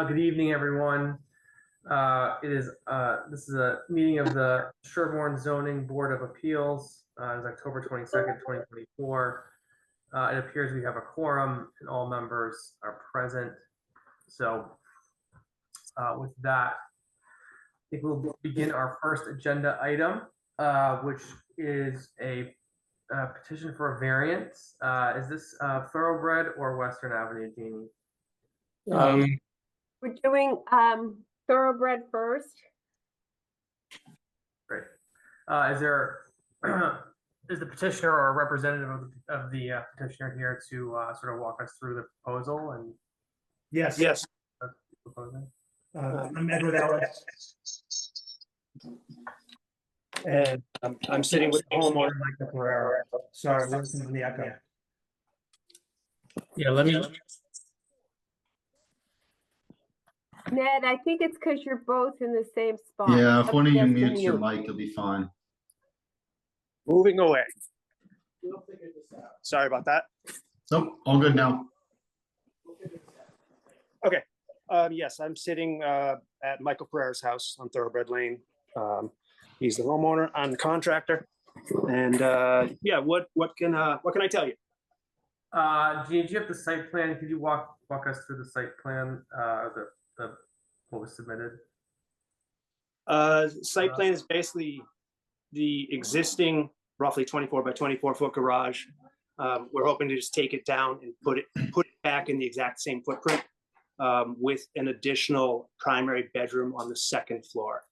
Good evening, everyone. This is a meeting of the Sherborn Zoning Board of Appeals. It is October 22nd, 2024. It appears we have a quorum and all members are present. So with that, I think we'll begin our first agenda item, which is a petition for a variance. Is this Thoroughbred or Western Avenue, Jeannie? We're doing Thoroughbred first. Great. Is the petitioner or a representative of the petitioner here to sort of walk us through the proposal? And Yes. I'm Edward Ellis, and I'm sitting with the homeowner, Michael Pereira. Sorry, we're listening to the echo. Yeah, let me. Ned, I think it's because you're both in the same spot. Yeah, if one of you mutes your mic, you'll be fine. Moving away. Sorry about that. Nope, all good now. Okay. Yes, I'm sitting at Michael Pereira's house on Thoroughbred Lane. He's the homeowner. I'm the contractor. And yeah, what can I tell you? Jeannie, do you have the site plan? Could you walk us through the site plan? What was submitted? Site plan is basically the existing roughly 24 by 24 foot garage. We're hoping to just take it down and put it back in the exact same footprint with an additional primary bedroom on the second floor.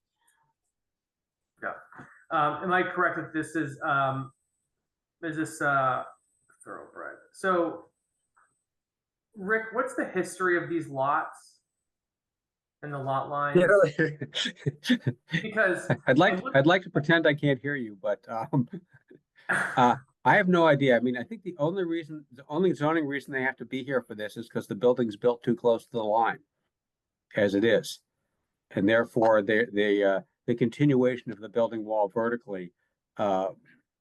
Yeah. Am I correct that this is Thoroughbred? So, Rick, what's the history of these lots and the lot lines? Yeah. Because I'd like to pretend I can't hear you, but I have no idea. I mean, I think the only zoning reason they have to be here for this is because the building's built too close to the line, as it is, and therefore the continuation of the building wall vertically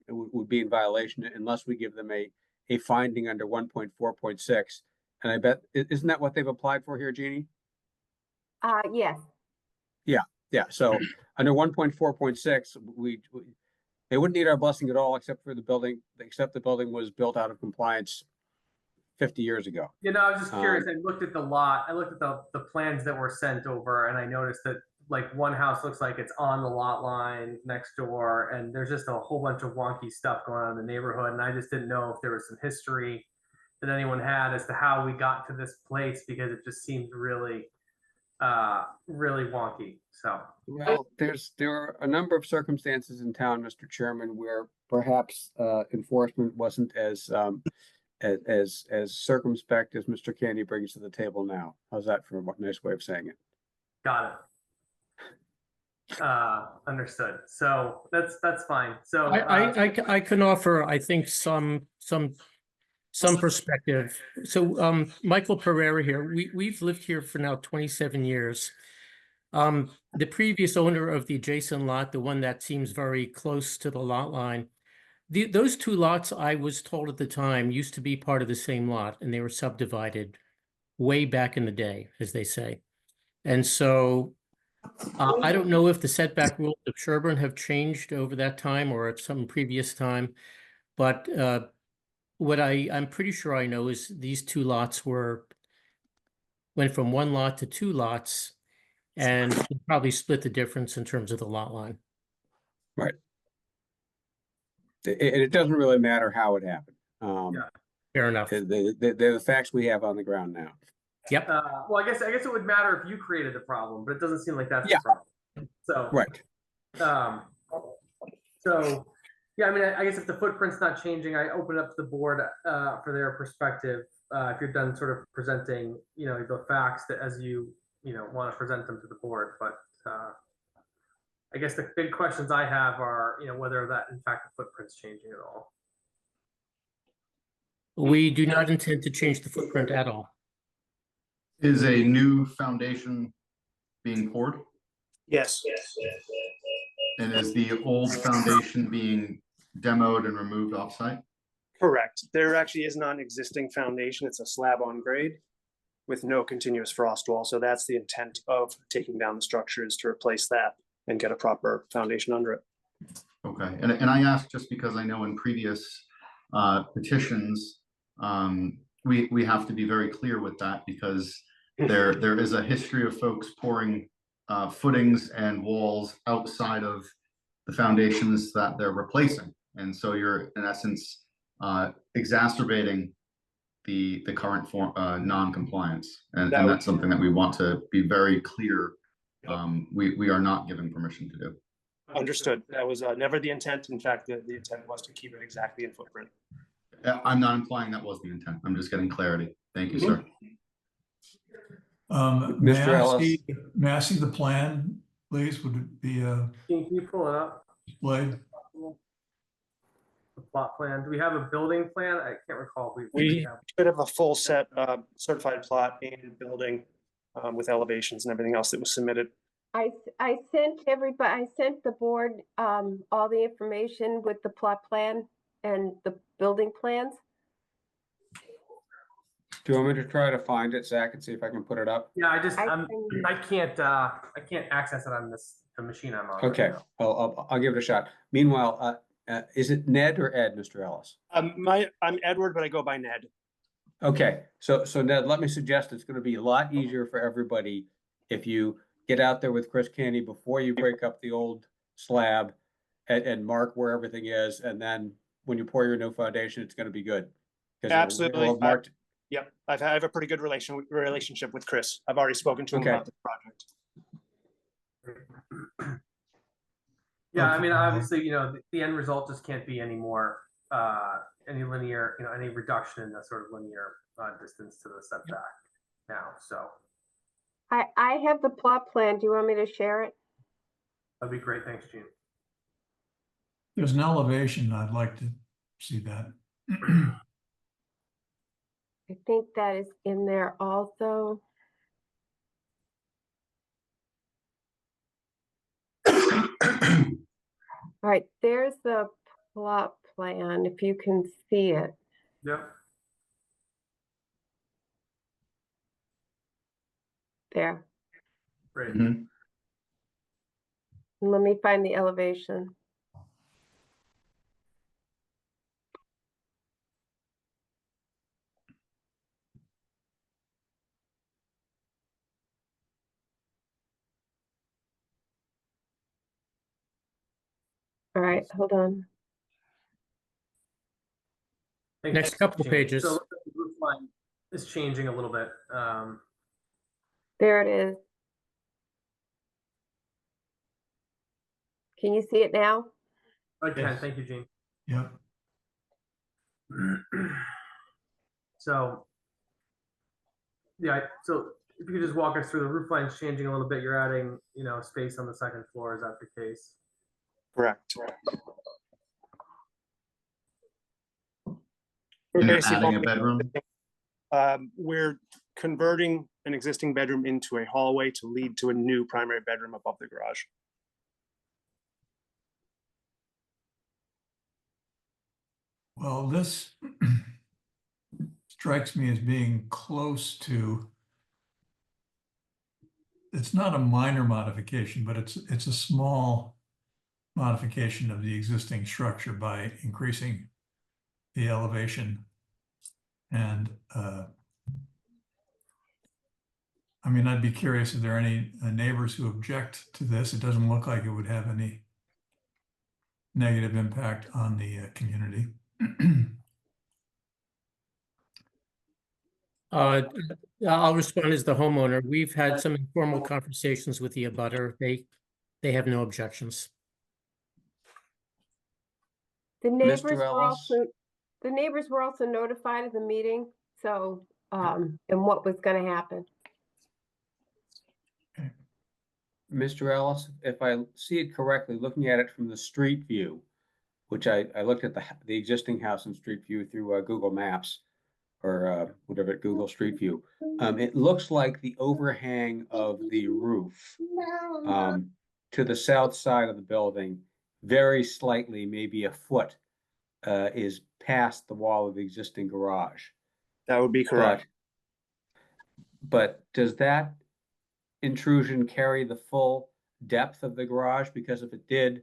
would be in violation unless we give them a finding under 1.4.6. And I bet, isn't that what they've applied for here, Jeannie? Yes. Yeah. So under 1.4.6, they wouldn't need our blessing at all, except the building was built out of compliance 50 years ago. You know, I was just curious. I looked at the lot. I looked at the plans that were sent over, and I noticed that like one house looks like it's on the lot line next door, and there's just a whole bunch of wonky stuff going on in the neighborhood. And I just didn't know if there was some history that anyone had as to how we got to this place, because it just seems really wonky. So, well, there are a number of circumstances in town, Mr. Chairman, where perhaps enforcement wasn't as circumspect as Mr. Candy brings to the table now. How's that for a nice way of saying it? Got it. Understood. So that's fine. So I can offer, I think, some perspective. So Michael Pereira here. We've lived here for now 27 years. The previous owner of the adjacent lot, the one that seems very close to the lot line, those two lots, I was told at the time, used to be part of the same lot, and they were subdivided way back in the day, as they say. And so I don't know if the setback rules of Sherborn have changed over that time or at some previous time, but what I'm pretty sure I know is these two lots went from one lot to two lots, and probably split the difference in terms of the lot line. Right. It doesn't really matter how it happened. Yeah. Fair enough. They're the facts we have on the ground now. Yep. Well, I guess it would matter if you created the problem, but it doesn't seem like that's the problem. So right. So yeah, I mean, I guess if the footprint's not changing, I open up to the board for their perspective. If you're done sort of presenting, the facts that as you want to present them to the board, but I guess the big questions I have are, whether that in fact the footprint's changing at all. We do not intend to change the footprint at all. Is a new foundation being poured? Yes. And is the old foundation being demoed and removed offsite? Correct. There actually is not an existing foundation. It's a slab on grade. with no continuous frost wall. So that's the intent of taking down the structure, is to replace that and get a proper foundation under it. Okay, and I ask just because I know in previous petitions, we have to be very clear with that because there is a history of folks pouring footings and walls outside of the foundations that they're replacing. And so you're in essence exacerbating the current form non-compliance. And that's something that we want to be very clear. We are not giving permission to do. Understood. That was never the intent. In fact, the intent was to keep it exactly in footprint. I'm not implying that was the intent. I'm just getting clarity. Thank you, sir. May I Ellis. see the plan, please? Would it be Can you pull it up? displayed? The plot plan. Do we have a building plan? I can't recall. We should have a full set certified plot and building with elevations and everything else that was submitted. I sent everybody, I sent the board, all the information with the plot plan and the building plans. Do you want me to try to find it, Zach, and see if I can put it up? Yeah, I I can't access it on the machine I'm on. right Okay, now. I'll give it a shot. Meanwhile, is it Ned or Ed, Mr. Ellis? I'm Edward, but I go by Ned. Okay, so Ned, let me suggest it's gonna be a lot easier for everybody if you get out there with Chris Canny before you break up the old slab and mark where everything is, and then when you pour your new foundation, it's gonna be good. 'Cause Absolutely. it'll have marked. Yep, I have a pretty good relationship with Chris. I've already spoken to him Okay. about the project. Yeah, I Okay. mean, obviously, the end result just can't be any more, any linear, any reduction in the sort of linear distance to the setback now. So I have the plot plan. Do you want me to share it? that'd be great. Thanks, Gene. There's an elevation. I'd like to see that. I think that is in there also. All right, there's the plot plan, if you can see it. Yep. There. Great. Mhm. Let me find the elevation. All right, hold on. Thanks, Next couple Gene. pages. So the roof line is changing a little bit. There it is. Can you see it now? I can. Yes. Thank you, Gene. Yep. So, yeah, so if you could just walk us through, the roof line's changing a little bit. You're adding, space on the second floor. Is that the case? Correct. And you're basically adding a bedroom? We're converting an existing bedroom into a hallway to lead to a new primary bedroom above the garage. Well, this strikes me as being close to, it's not a minor modification, but it's a small modification of the existing structure by increasing the elevation. And I mean, I'd be curious if there are any neighbors who object to this. It doesn't look like it would have any negative impact on the community. I'll respond as the homeowner. We've had some informal conversations with the abutter. They have no objections. The neighbors were Ellis? also notified of the meeting, so, and what was gonna happen. Mr. Ellis, if I see it correctly, looking at it from the street view, which I looked at the existing house in street view through Google Maps or whatever, Google Street View. It looks like the overhang of the roof to the south side of the building, very slightly, maybe a foot, is past the wall of the existing garage. That would be correct. But does that intrusion carry the full depth of the garage? Because if it did,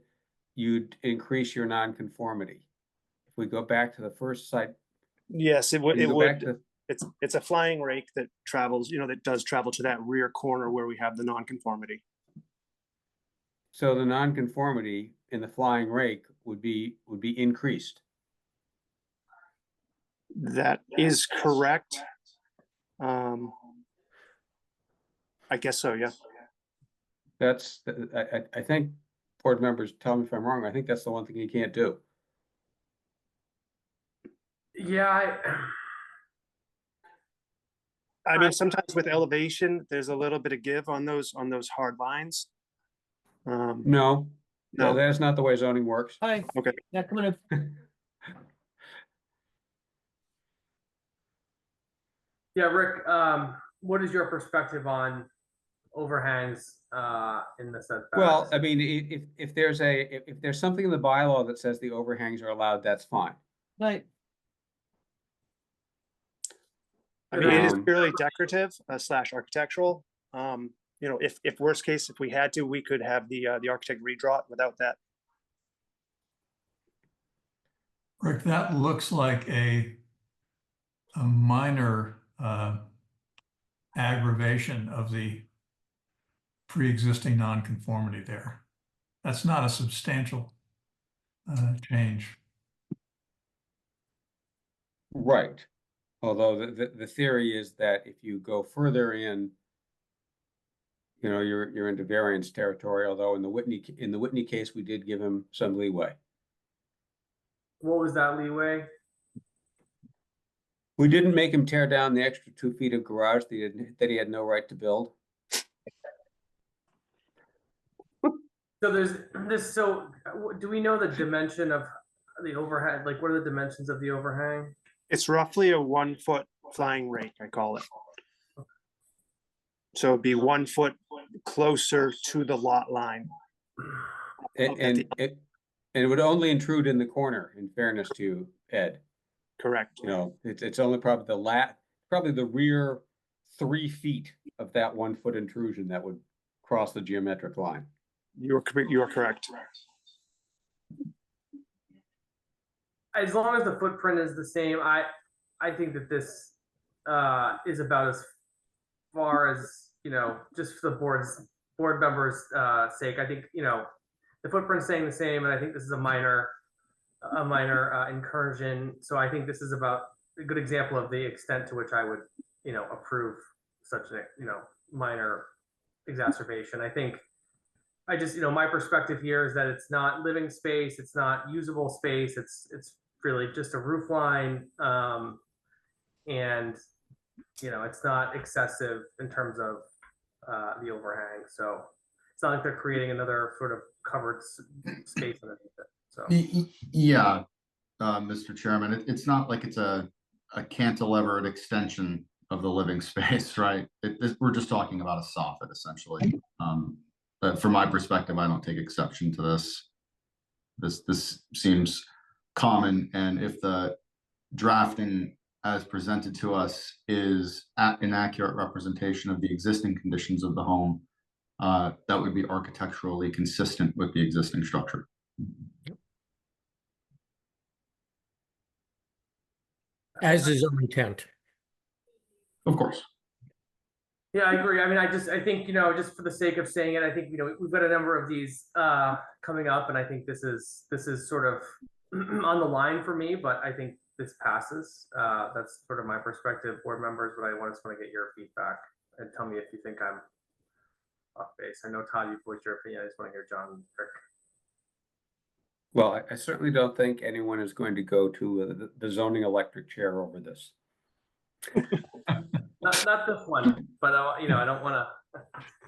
you'd increase your nonconformity. If we go back to the first site, Yes, it would, can you it go back would. to, It's a flying rake that travels, that does travel to that rear corner where we have the nonconformity. so the nonconformity in the flying rake would be increased. That is correct. I guess so, yeah. That's, I think, board members, tell me if I'm wrong, I think that's the one thing you can't do. Yeah, I mean, sometimes with elevation, there's a little bit of give on those hard lines. No, No, that's not the way zoning works. Hi. okay. Yeah, come on in. yeah, Rick, what is your perspective on overhangs in the setbacks? Well, I mean, if there's something in the bylaw that says the overhangs are allowed, that's fine. Right. I mean, it is Um, purely decorative / architectural. If worst case, if we had to, we could have the architect redraw it without that. Rick, that looks like a minor aggravation of the pre-existing nonconformity there. That's not a substantial change. Right. Although the theory is that if you go further in, you're into variance territory, although in the Whitney case, we did give him some leeway. What was that leeway? We didn't make him tear down the extra 2 feet of garage that he had no right to build. So there's this, so do we know the dimension of the overhang? Like, what are the dimensions of the overhang? It's roughly a 1 foot flying rake, I call it. So it'd be 1 foot closer to the lot line. And it would only intrude in the corner, in fairness to you, Ed. Correct. It's only probably the rear 3 feet of that 1 foot intrusion that would cross the geometric line. You are correct. As long as the footprint is the same, I think that this is about as far as, just for the board members' sake. I think, the footprint's staying the same, and I think this is a minor incursion. So I think this is about a good example of the extent to which I would, approve such a, minor exacerbation. I think my perspective here is that it's not living space, it's not usable space, it's really just a roof line, and it's not excessive in terms of the overhang. So it's not like they're creating another sort of covered space underneath it. So Yeah, Mr. Chairman, it's not like it's a cantilevered extension of the living space, right? We're just talking about a soffit essentially. But from my perspective, I don't take exception to this. This seems common, and if the drafting as presented to us is an inaccurate representation of the existing conditions of the home, that would be architecturally consistent with the existing structure. As is our intent. Of course. yeah, I agree. I mean, I think, just for the sake of saying it, I think, we've got a number of these coming up, and I think this is sort of on the line for me, but I think this passes. That's sort of my perspective, board members, but I just want to get your feedback and tell me if you think I'm off base. I know, Todd, you've voiced your opinion. I just want to hear John and Rick. Well, I certainly don't think anyone is going to go to the zoning electric chair over this. Not this one, but I don't want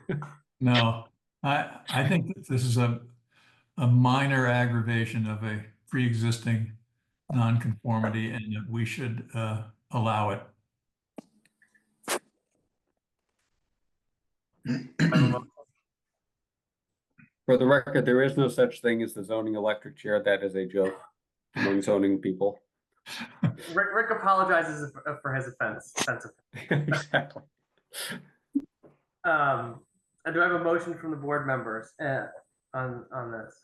to. No, I think that this is a minor aggravation of a pre-existing nonconformity, and that we should allow it. For the record, there is no such thing as the zoning electric chair. That is a joke among zoning people. Rick apologizes for his offense. Exactly. And do I have a motion from the board members on this?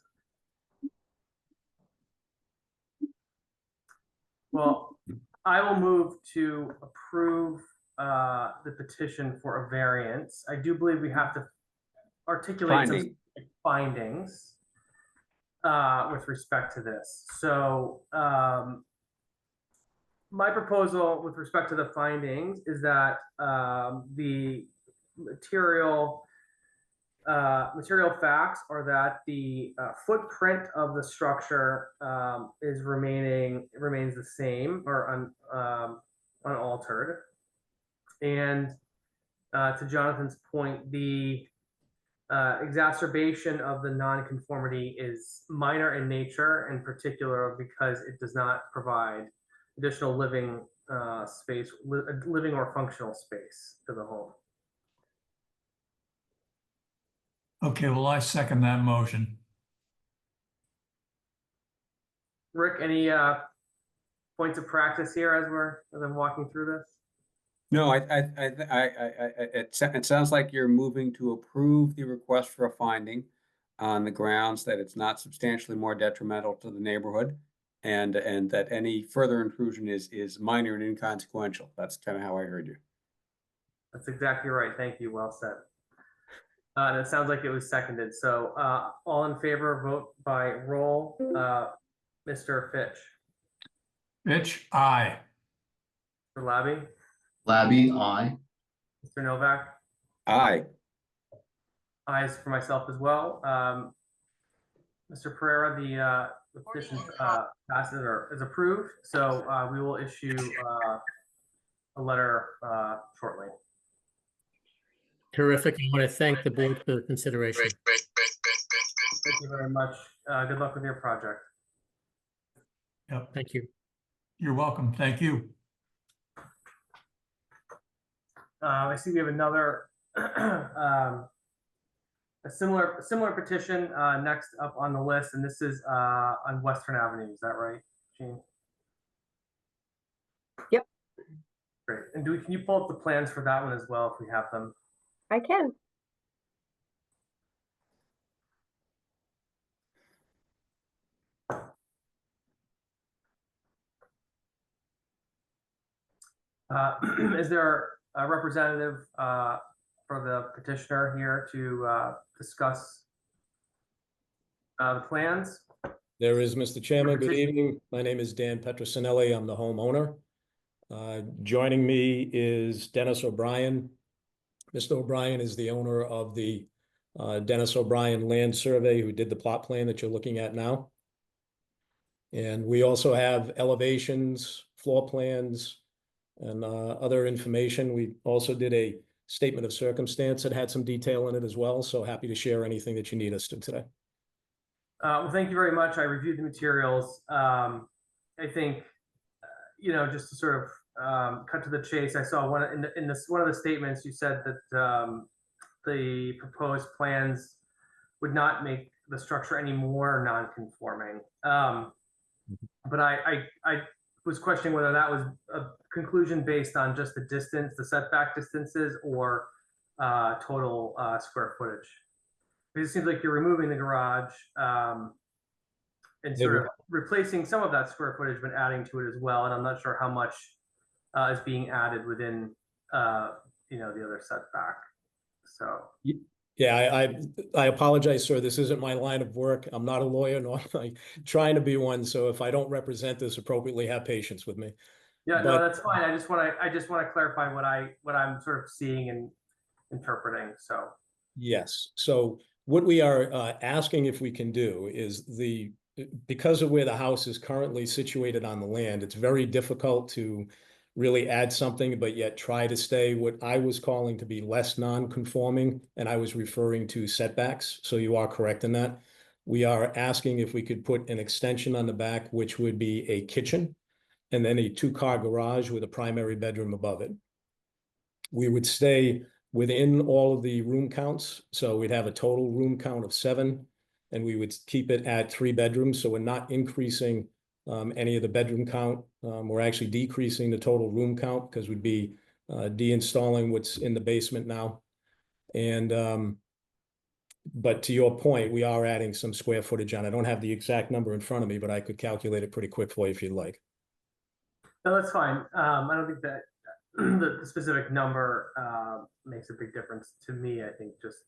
Well, I will move to approve the petition for a variance. I do believe we have to articulate some findings with respect to this. So my proposal with respect to the findings is that the material facts are that the footprint of the structure remains the same or unaltered. And to Jonathan's point, the exacerbation of the nonconformity is minor in nature, in particular because it does not provide additional living space, living or functional space to the home. Okay, well, I second that motion. Rick, any points of practice here as I'm walking through this? No, it sounds like you're moving to approve the request for a finding on the grounds that it's not substantially more detrimental to the neighborhood and that any further intrusion is minor and inconsequential. That's kind of how I heard you. That's exactly right. Thank you. Well said. And it sounds like it was seconded. So all in favor, vote by roll. Mr. Fitch. Fitch, aye. Mr. Labby. Labby, aye. Mr. Novak. Aye. Ayes for myself as well. Mr. Pereira, the petition passes or is approved. So we will issue a letter shortly. Terrific. I want to thank the board for the consideration. Thank you very much. Good luck with your project. Yep. Thank you. You're welcome. Thank you. I see we have another a similar petition next up on the list, and this is on Western Avenue. Is that right, Jean? Yep. Great. And can you pull up the plans for that one as well if we have them? I can. Is there a representative for the petitioner here to discuss the plans? There is, Mr. Chairman. Good evening. My name is Dan Petrosinelli. I'm the homeowner. Joining me is Dennis O'Brien. Mr. O'Brien is the owner of the Dennis O'Brien Land Survey, who did the plot plan that you're looking at now. And we also have elevations, floor plans, and other information. We also did a statement of circumstance that had some detail in it as well. So happy to share anything that you need us to today. Well, thank you very much. I reviewed the materials. I think, just to sort of cut to the chase, I saw one of the statements you said that the proposed plans would not make the structure any more non-conforming. But I was questioning whether that was a conclusion based on just the distance, the setback distances, or total square footage. It seems like you're removing the garage and sort of replacing some of that square footage, but adding to it as well. And I'm not sure how much is being added within, the other setback. So. Yeah, I apologize, sir. This isn't my line of work. I'm not a lawyer, nor am I trying to be one. So if I don't represent this appropriately, have patience with me. Yeah, no, that's fine. I just want to clarify what I'm sort of seeing and interpreting. So. Yes. So what we are asking if we can do is because of where the house is currently situated on the land, it's very difficult to really add something, but yet try to stay what I was calling to be less non-conforming, and I was referring to setbacks. So you are correct in that. We are asking if we could put an extension on the back, which would be a kitchen, and then a two-car garage with a primary bedroom above it. We would stay within all of the room counts. So we'd have a total room count of 7, and we would keep it at 3 bedrooms. So we're not increasing any of the bedroom count. We're actually decreasing the total room count because we'd be deinstalling what's in the basement now. And, but to your point, we are adding some square footage on. I don't have the exact number in front of me, but I could calculate it pretty quick for you if you'd like. No, that's fine. I don't think that the specific number makes a big difference to me. I think just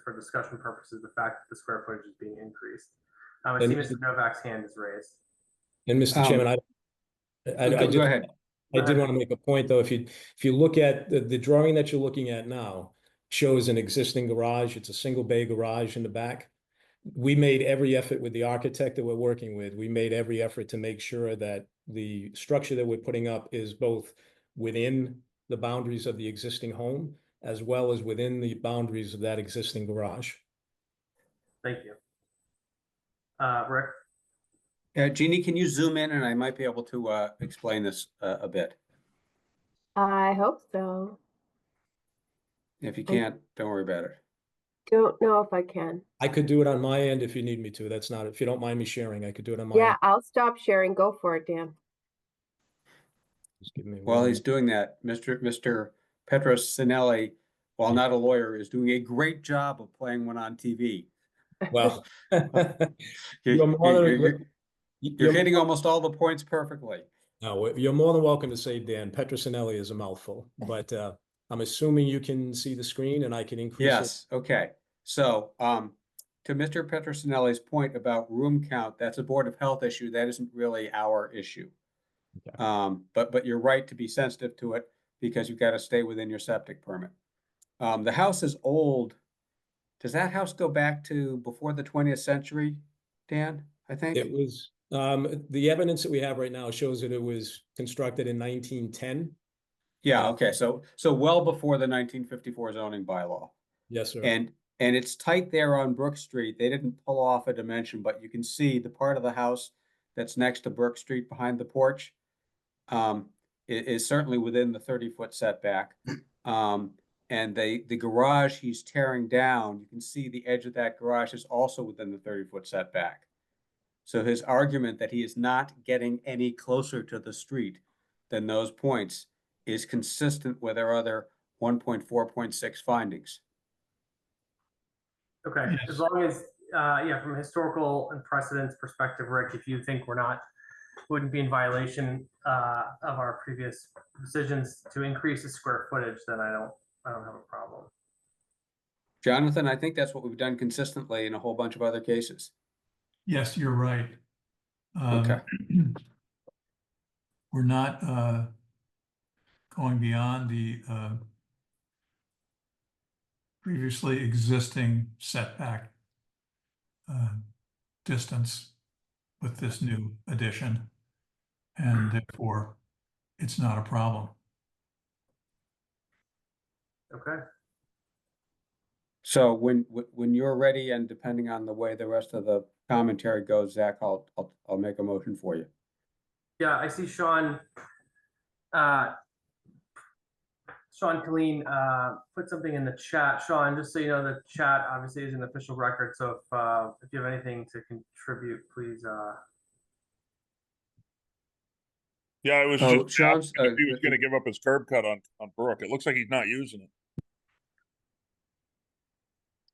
for discussion purposes, the fact that the square footage is being increased. I see And- Mr. Novak's hand is raised. And Mr. Chairman, Go ahead. I did want to make a point, though. If you look at the drawing that you're looking at now, shows an existing garage. It's a single bay garage in the back. We made every effort with the architect that we're working with. We made every effort to make sure that the structure that we're putting up is both within the boundaries of the existing home as well as within the boundaries of that existing garage. Thank you. Rick? Jeannie, can you zoom in and I might be able to explain this a bit? I hope so. If you can't, don't worry about it. Don't know if I can. I could do it on my end if you need me to. That's not, if you don't mind me sharing, I could do it on my Yeah, end. I'll stop sharing. Go for it, Dan. Just give me While one- he's doing that, Mr. Petrosinelli, while not a lawyer, is doing a great job of playing one on TV. Well, You're, you're more than- you're you're hitting more- almost all the points perfectly. No, you're more than welcome to say, Dan. Petrosinelli is a mouthful, but I'm assuming you can see the screen and I can increase it. Yes, okay. So, to Mr. Petrosinelli's point about room count, that's a Board of Health issue. That isn't really our issue. Okay. But you're right to be sensitive to it because you've got to stay within your septic permit. The house is old. Does that house go back to before the 20th century, Dan, I think? It was, the evidence that we have right now shows that it was constructed in 1910. Yeah, okay, so well before the 1954 zoning bylaw. Yes, sir. And it's tight there on Brook Street. They didn't pull off a dimension, but you can see the part of the house that's next to Brook Street behind the porch is certainly within the 30-foot setback. And the garage he's tearing down, you can see the edge of that garage is also within the 30-foot setback. So his argument that he is not getting any closer to the street than those points is consistent with our other 1.4.6 findings. Okay, Yes. as long as, yeah, from a historical and precedence perspective, Rick, if you think wouldn't be in violation of our previous decisions to increase the square footage, then I don't have a problem. Jonathan, I think that's what we've done consistently in a whole bunch of other cases. Yes, you're right. Okay. We're not going beyond the previously existing setback distance with this new addition, and therefore it's not a problem. Okay, So when you're ready and depending on the way the rest of the commentary goes, Zach, I'll make a motion for you. yeah, I see Sean Killeen put something in the chat. Sean, just so you know, the chat obviously is an official record, so if you have anything to contribute, please. Yeah, I was Oh, just Sean's, asking if he was gonna give up his curb cut on Brook. It looks like he's not using it.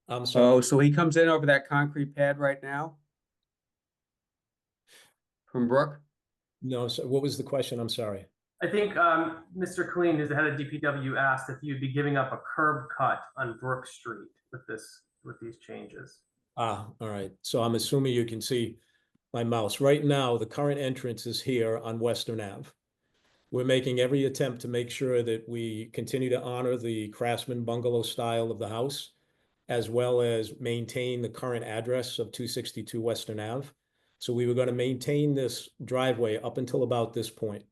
I'm sorry. Oh, so he comes in over that concrete pad right now? From Brook? No, so what was the question? I'm sorry. I think Mr. Killeen, who's the head of DPW, asked if you'd be giving up a curb cut on Brook Street with these changes. All right. So I'm assuming you can see my mouse. Right now, the current entrance is here on Western Ave. We're making every attempt to make sure that we continue to honor the Craftsman bungalow style of the house, as well as maintain the current address of 262 Western Ave. So we were going to maintain this driveway up until about this point.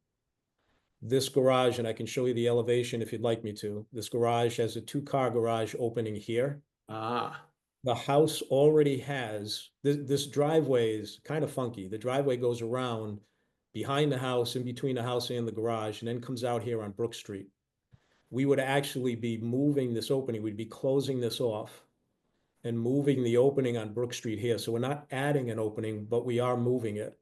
This garage, and I can show you the elevation if you'd like me to. This garage has a 2-car garage opening here. The house already has, this driveway is kind of funky. The driveway goes around behind the house, in between the house and the garage, and then comes out here on Brook Street. We would actually be moving this opening. We'd be closing this off and moving the opening on Brook Street here. So we're not adding an opening, but we are moving it.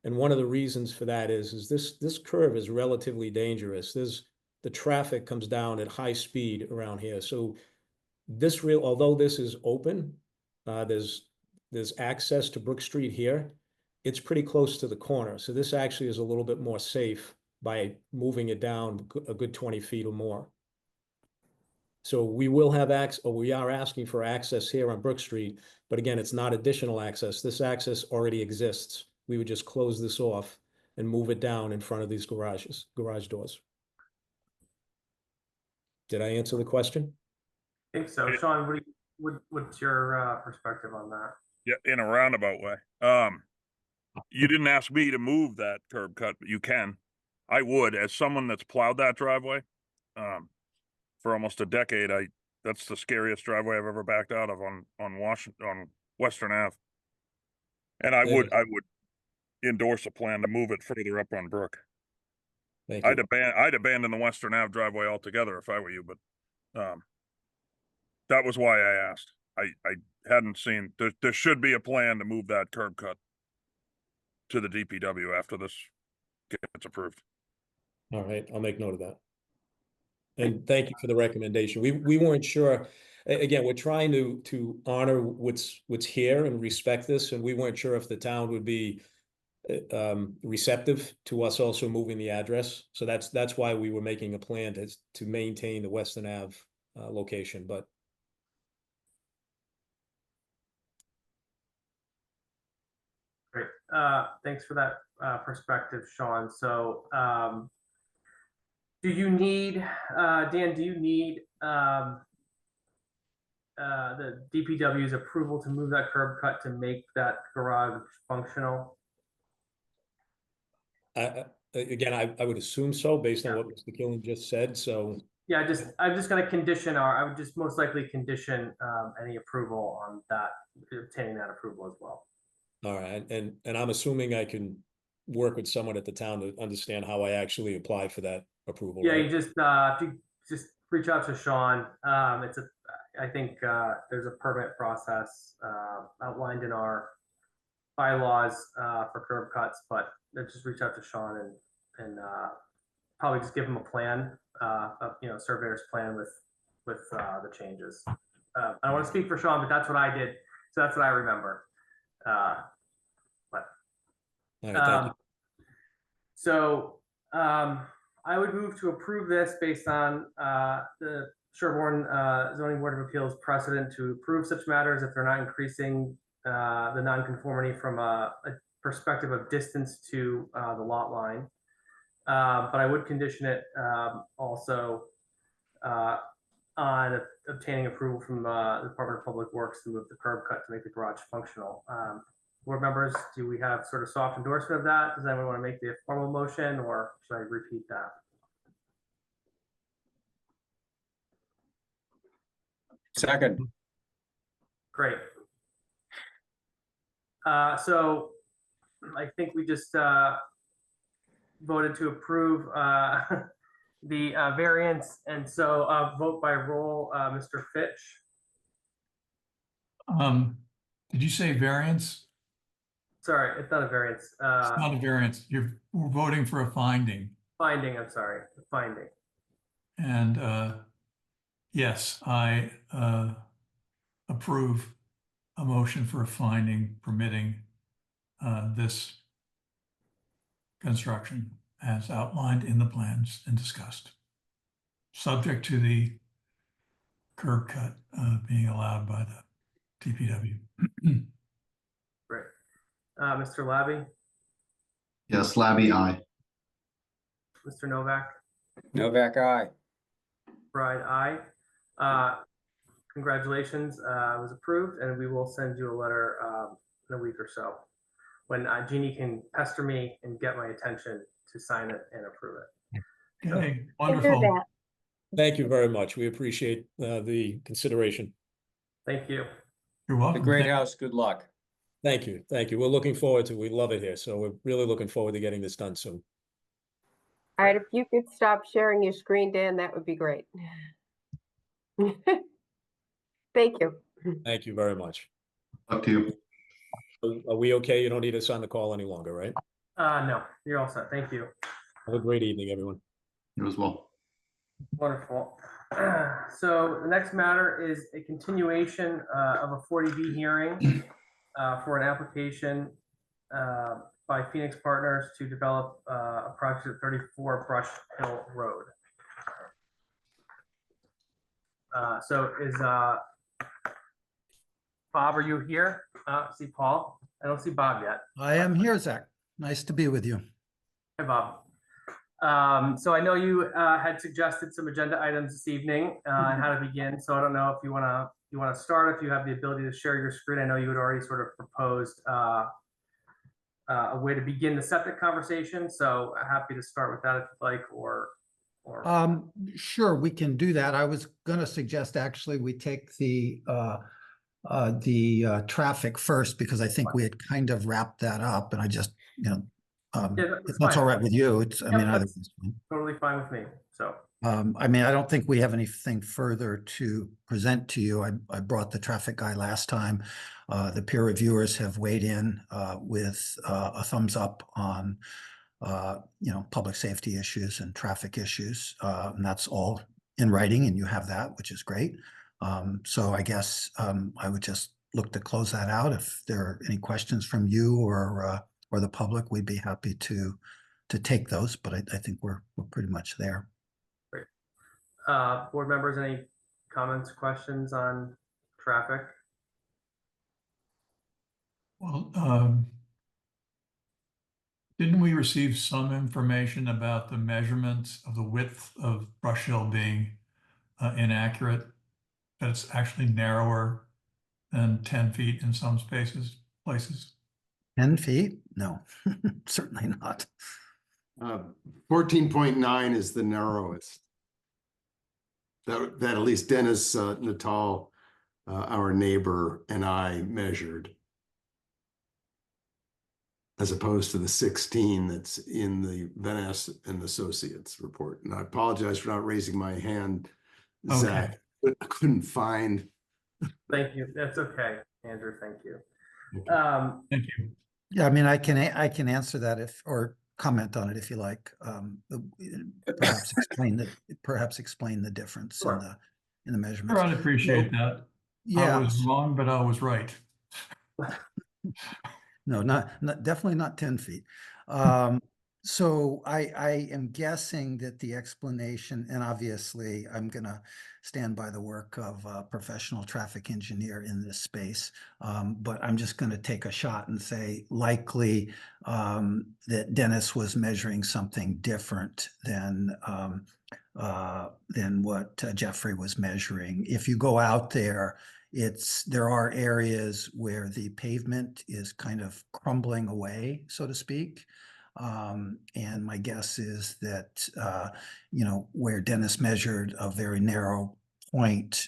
And one of the reasons for that is this curve is relatively dangerous. There's the traffic comes down at high speed around here. So although this is open, there's access to Brook Street here. It's pretty close to the corner. So this actually is a little bit more safe by moving it down a good 20 feet or more. So we will have we are asking for access here on Brook Street, but again, it's not additional access. This access already exists. We would just close this off and move it down in front of these garage doors. Did I answer the question? I think so. Sean, what's your perspective on that? Yeah, in a roundabout way. You didn't ask me to move that curb cut, but you can. I would, as someone that's plowed that driveway, for almost a decade. That's the scariest driveway I've ever backed out of on Western Ave. And I would endorse a plan to move it further up on Brook. Thank you. I'd abandon the Western Ave driveway altogether if I were you, but that was why I asked. I hadn't seen there should be a plan to move that curb cut to the DPW after this gets approved. All right, I'll make note of that. And thank you for the recommendation. We weren't sure. Again, we're trying to honor what's here and respect this, and we weren't sure if the town would be receptive to us also moving the address. So that's why we were making a plan to maintain the Western Ave location. But Great. Thanks for that perspective, Sean. So do you need, Dan, do you need the DPW's approval to move that curb cut to make that garage functional? Again, I would assume so based on what Mr. Killen just said. So yeah, I'm just going to condition I would just most likely condition any approval on that, obtaining that approval as well. All right, and I'm assuming I can work with someone at the town to understand how I actually apply for that approval. Yeah, right? you just reach out to Sean. I think there's a permit process outlined in our bylaws for curb cuts, but just reach out to Sean and probably just give him a plan, surveyor's plan with the changes. I don't want to speak for Sean, but that's what I did, so that's what I remember. All right, thank you. So I would move to approve this based on the Sherborn Zoning Board of Appeals precedent to approve such matters if they're not increasing the nonconformity from a perspective of distance to the lot line. But I would condition it also on obtaining approval from the Department of Public Works to move the curb cut to make the garage functional. Board members, do we have sort of soft endorsement of that? Does anyone want to make the formal motion, or should I repeat that? Second. Great. So I think we just voted to approve the variance, and so vote by roll, Mr. Fitch. Did you say variance? Sorry, it's not a variance. It's not a variance. We're voting for a finding. Finding, I'm sorry, finding. And yes, I approve a motion for a finding permitting this construction as outlined in the plans and discussed, subject to the curb cut being allowed by the DPW. Great. Mr. Labby, Yes, Labby, aye. Mr. Novak, Novak, aye. Bride, aye. Congratulations, it was approved, and we will send you a letter in a week or so when Jeannie can pester me and get my attention to sign it and approve it. Okay, I hear wonderful. that. Thank you very much. We appreciate the consideration. Thank you. You're The welcome. great house, good luck. Thank you. Thank you. We're looking forward to, we love it here. So we're really looking forward to getting this done soon. All right, if you could stop sharing your screen, Dan, that would be great. Thank you. Thank you very much. Up to you. Are we okay? You don't need us on the call any longer, right? No, you're all set. Thank you. Have a great evening, everyone. You as well. Wonderful. So the next matter is a continuation of a 40B hearing for an application by Phoenix Partners to develop a project at 34 Brush Hill Road. So is Bob, are you here? See Paul? I don't see Bob yet. I am here, Zach. Nice to be with you. Hi, Bob. So I know you had suggested some agenda items this evening and how to begin. So I don't know if you want to start, if you have the ability to share your screen. I know you had already sort of proposed a way to begin the septic conversation. So happy to start with that if you'd like, or Sure, we can do that. I was going to suggest actually we take the traffic first, because I think we had kind of wrapped that up, and I just, Yeah, if that's all right with you, it's, I Yep, mean, either that's one's fine. totally fine with me. So I mean, I don't think we have anything further to present to you. I brought the traffic guy last time. The peer reviewers have weighed in with a thumbs up on, public safety issues and traffic issues. And that's all in writing, and you have that, which is great. So I guess I would just look to close that out. If there are any questions from you or the public, we'd be happy to take those. But I think we're pretty much there. board members, any comments, questions on traffic? Well, didn't we receive some information about the measurements of the width of Brush Hill being inaccurate? That it's actually narrower than 10 feet in some places? 10 feet? No, certainly not. 14.9 is the narrowest. That at least Dennis Natal, our neighbor, and I measured, as opposed to the 16 that's in the Van Ness and Associates report. And I apologize for not raising my hand, Zach. Okay. I couldn't find. Thank you. That's okay, Andrew. Thank you. Thank you. Yeah, I mean, I can answer that or comment on it if you like. Perhaps explain the difference Sure. in the measurements. Sure, I'd appreciate that. Yeah. I was wrong, but I was right. No, definitely not 10 feet. So I am guessing that the explanation, and obviously I'm going to stand by the work of a professional traffic engineer in this space, but I'm just going to take a shot and say likely that Dennis was measuring something different than what Jeffrey was measuring. If you go out there, there are areas where the pavement is kind of crumbling away, so to speak. And my guess is that, where Dennis measured a very narrow point,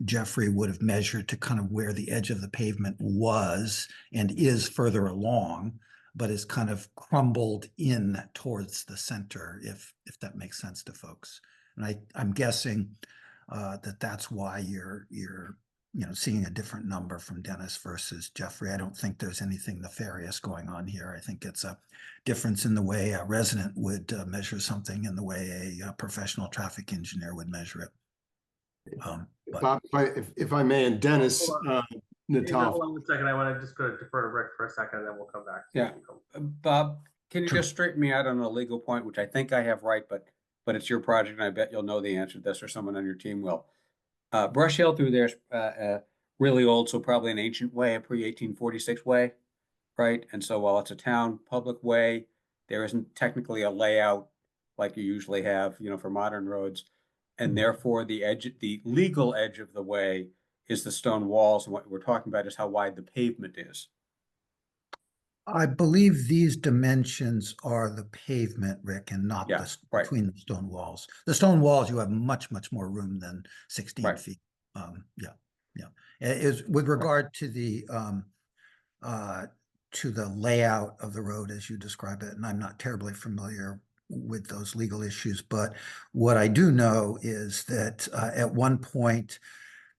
Jeffrey would have measured to kind of where the edge of the pavement was and is further along, but is kind of crumbled in towards the center, if that makes sense to folks. And I'm guessing that's why you're seeing a different number from Dennis versus Jeffrey. I don't think there's anything nefarious going on here. I think it's a difference in the way a resident would measure something and the way a professional traffic engineer would measure it. Bob, if I may, and Dennis Natal. Hold on a second. I want to just go to defer to Rick for a second, and then we'll come back. Yeah. Bob, can you just straighten me out on a legal point, which I think I have right, but it's your project, and I bet you'll know the answer to this, or someone on your team will. Brush Hill through there is really old, so probably an ancient way, a pre-1846 way, right? And so while it's a town public way, there isn't technically a layout like you usually have, for modern roads. And therefore the legal edge of the way is the stone walls. And what we're talking about is how wide the pavement is. I believe these dimensions are the pavement, Rick, and not between the stone walls. The stone walls, you have much more room than 16 feet. Yeah. Is with regard to the layout of the road as you describe it, and I'm not terribly familiar with those legal issues, but what I do know is that at one point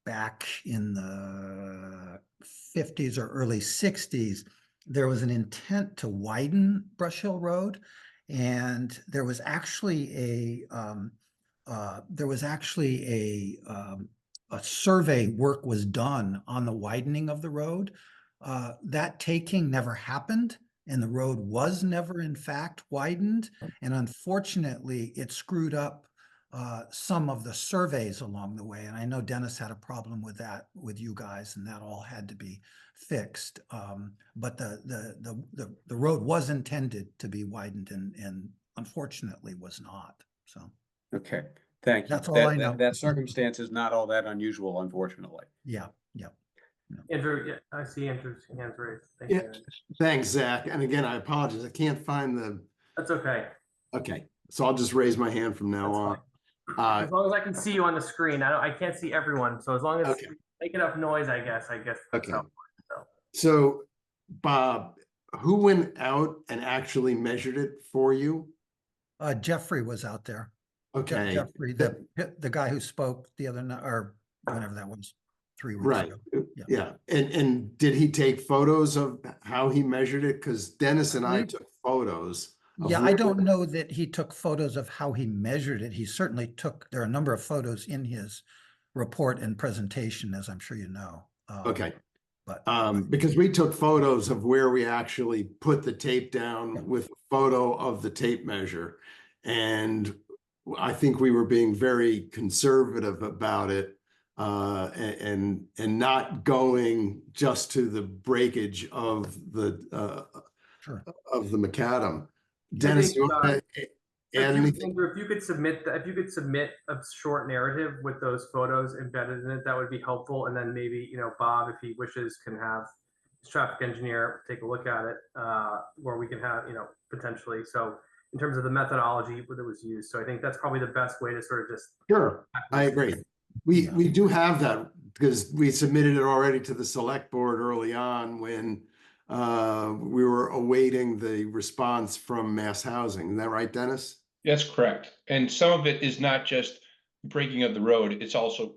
back in the 50s or early 60s, there was an intent to widen Brush Hill Road, and there was actually there was actually a survey work was done on the widening of the road. That taking never happened, and the road was never in fact widened. And unfortunately, it screwed up some of the surveys along the way. And I know Dennis had a problem with that with you guys, and that all had to be fixed. But the road was intended to be widened and unfortunately was not. So Okay, thank you. That's all I know. That circumstance is not all that unusual, unfortunately. yeah. Andrew, yeah, I see Andrew's hands raised. Thank Yeah. you. Thanks, Zach. And again, I apologize. I can't find the, That's okay. okay, so I'll just raise my hand from now on. As long as I can see you on the screen, I can't see everyone. So as long as Okay. we make enough noise, I guess. That's Okay. how. So Bob, who went out and actually measured it for you? Jeffrey was out there. Okay. Jeffrey, the guy who spoke the other night, or whenever that was, 3 weeks Right. ago. Yeah. And did he take photos of how he measured it? Because Dennis and I believe- took photos. of Yeah, I where- don't know that he took photos of how he measured it. He certainly took, there are a number of photos in his report and presentation, as I'm sure you know. Okay. But Because we took photos of where we actually put the tape down Yeah. with a photo of the tape measure. And I think we were being very conservative about it, and not going just to the breakage of the sure. macadam. Dennis, think, you want to add anything? Andrew, if you could submit a short narrative with those photos embedded in it, that would be helpful. And then maybe, Bob, if he wishes, can have his traffic engineer take a look at it, where we can have, potentially. So in terms of the methodology that was used. So I think that's probably the best way to sort of just. Sure, I agree. We do have that because we submitted it already to the select board early on when we were awaiting the response from Mass Housing. Isn't that right, Dennis? That's correct. And some of it is not just breaking of the road, it's also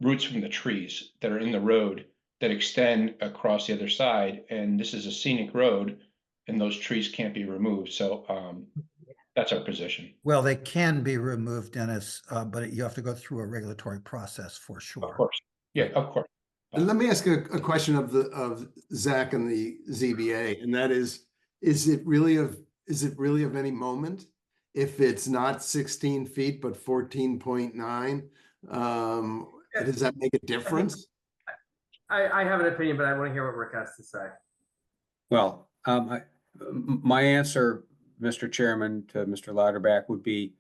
roots from the trees that are in the road that extend across the other side. And this is a scenic road and those trees can't be removed. So that's our position. Well, they can be removed, Dennis, but you have to go through a regulatory process for sure. Of course. Yeah, of course. And let me ask a question of Zach and the ZBA, and that is it really of any moment if it's not 16 feet but 14.9? Does that make a difference? I have an opinion, but I want to hear what Rick has to say. Well, my answer, Mr. Chairman, to Mr. Lauterbach would be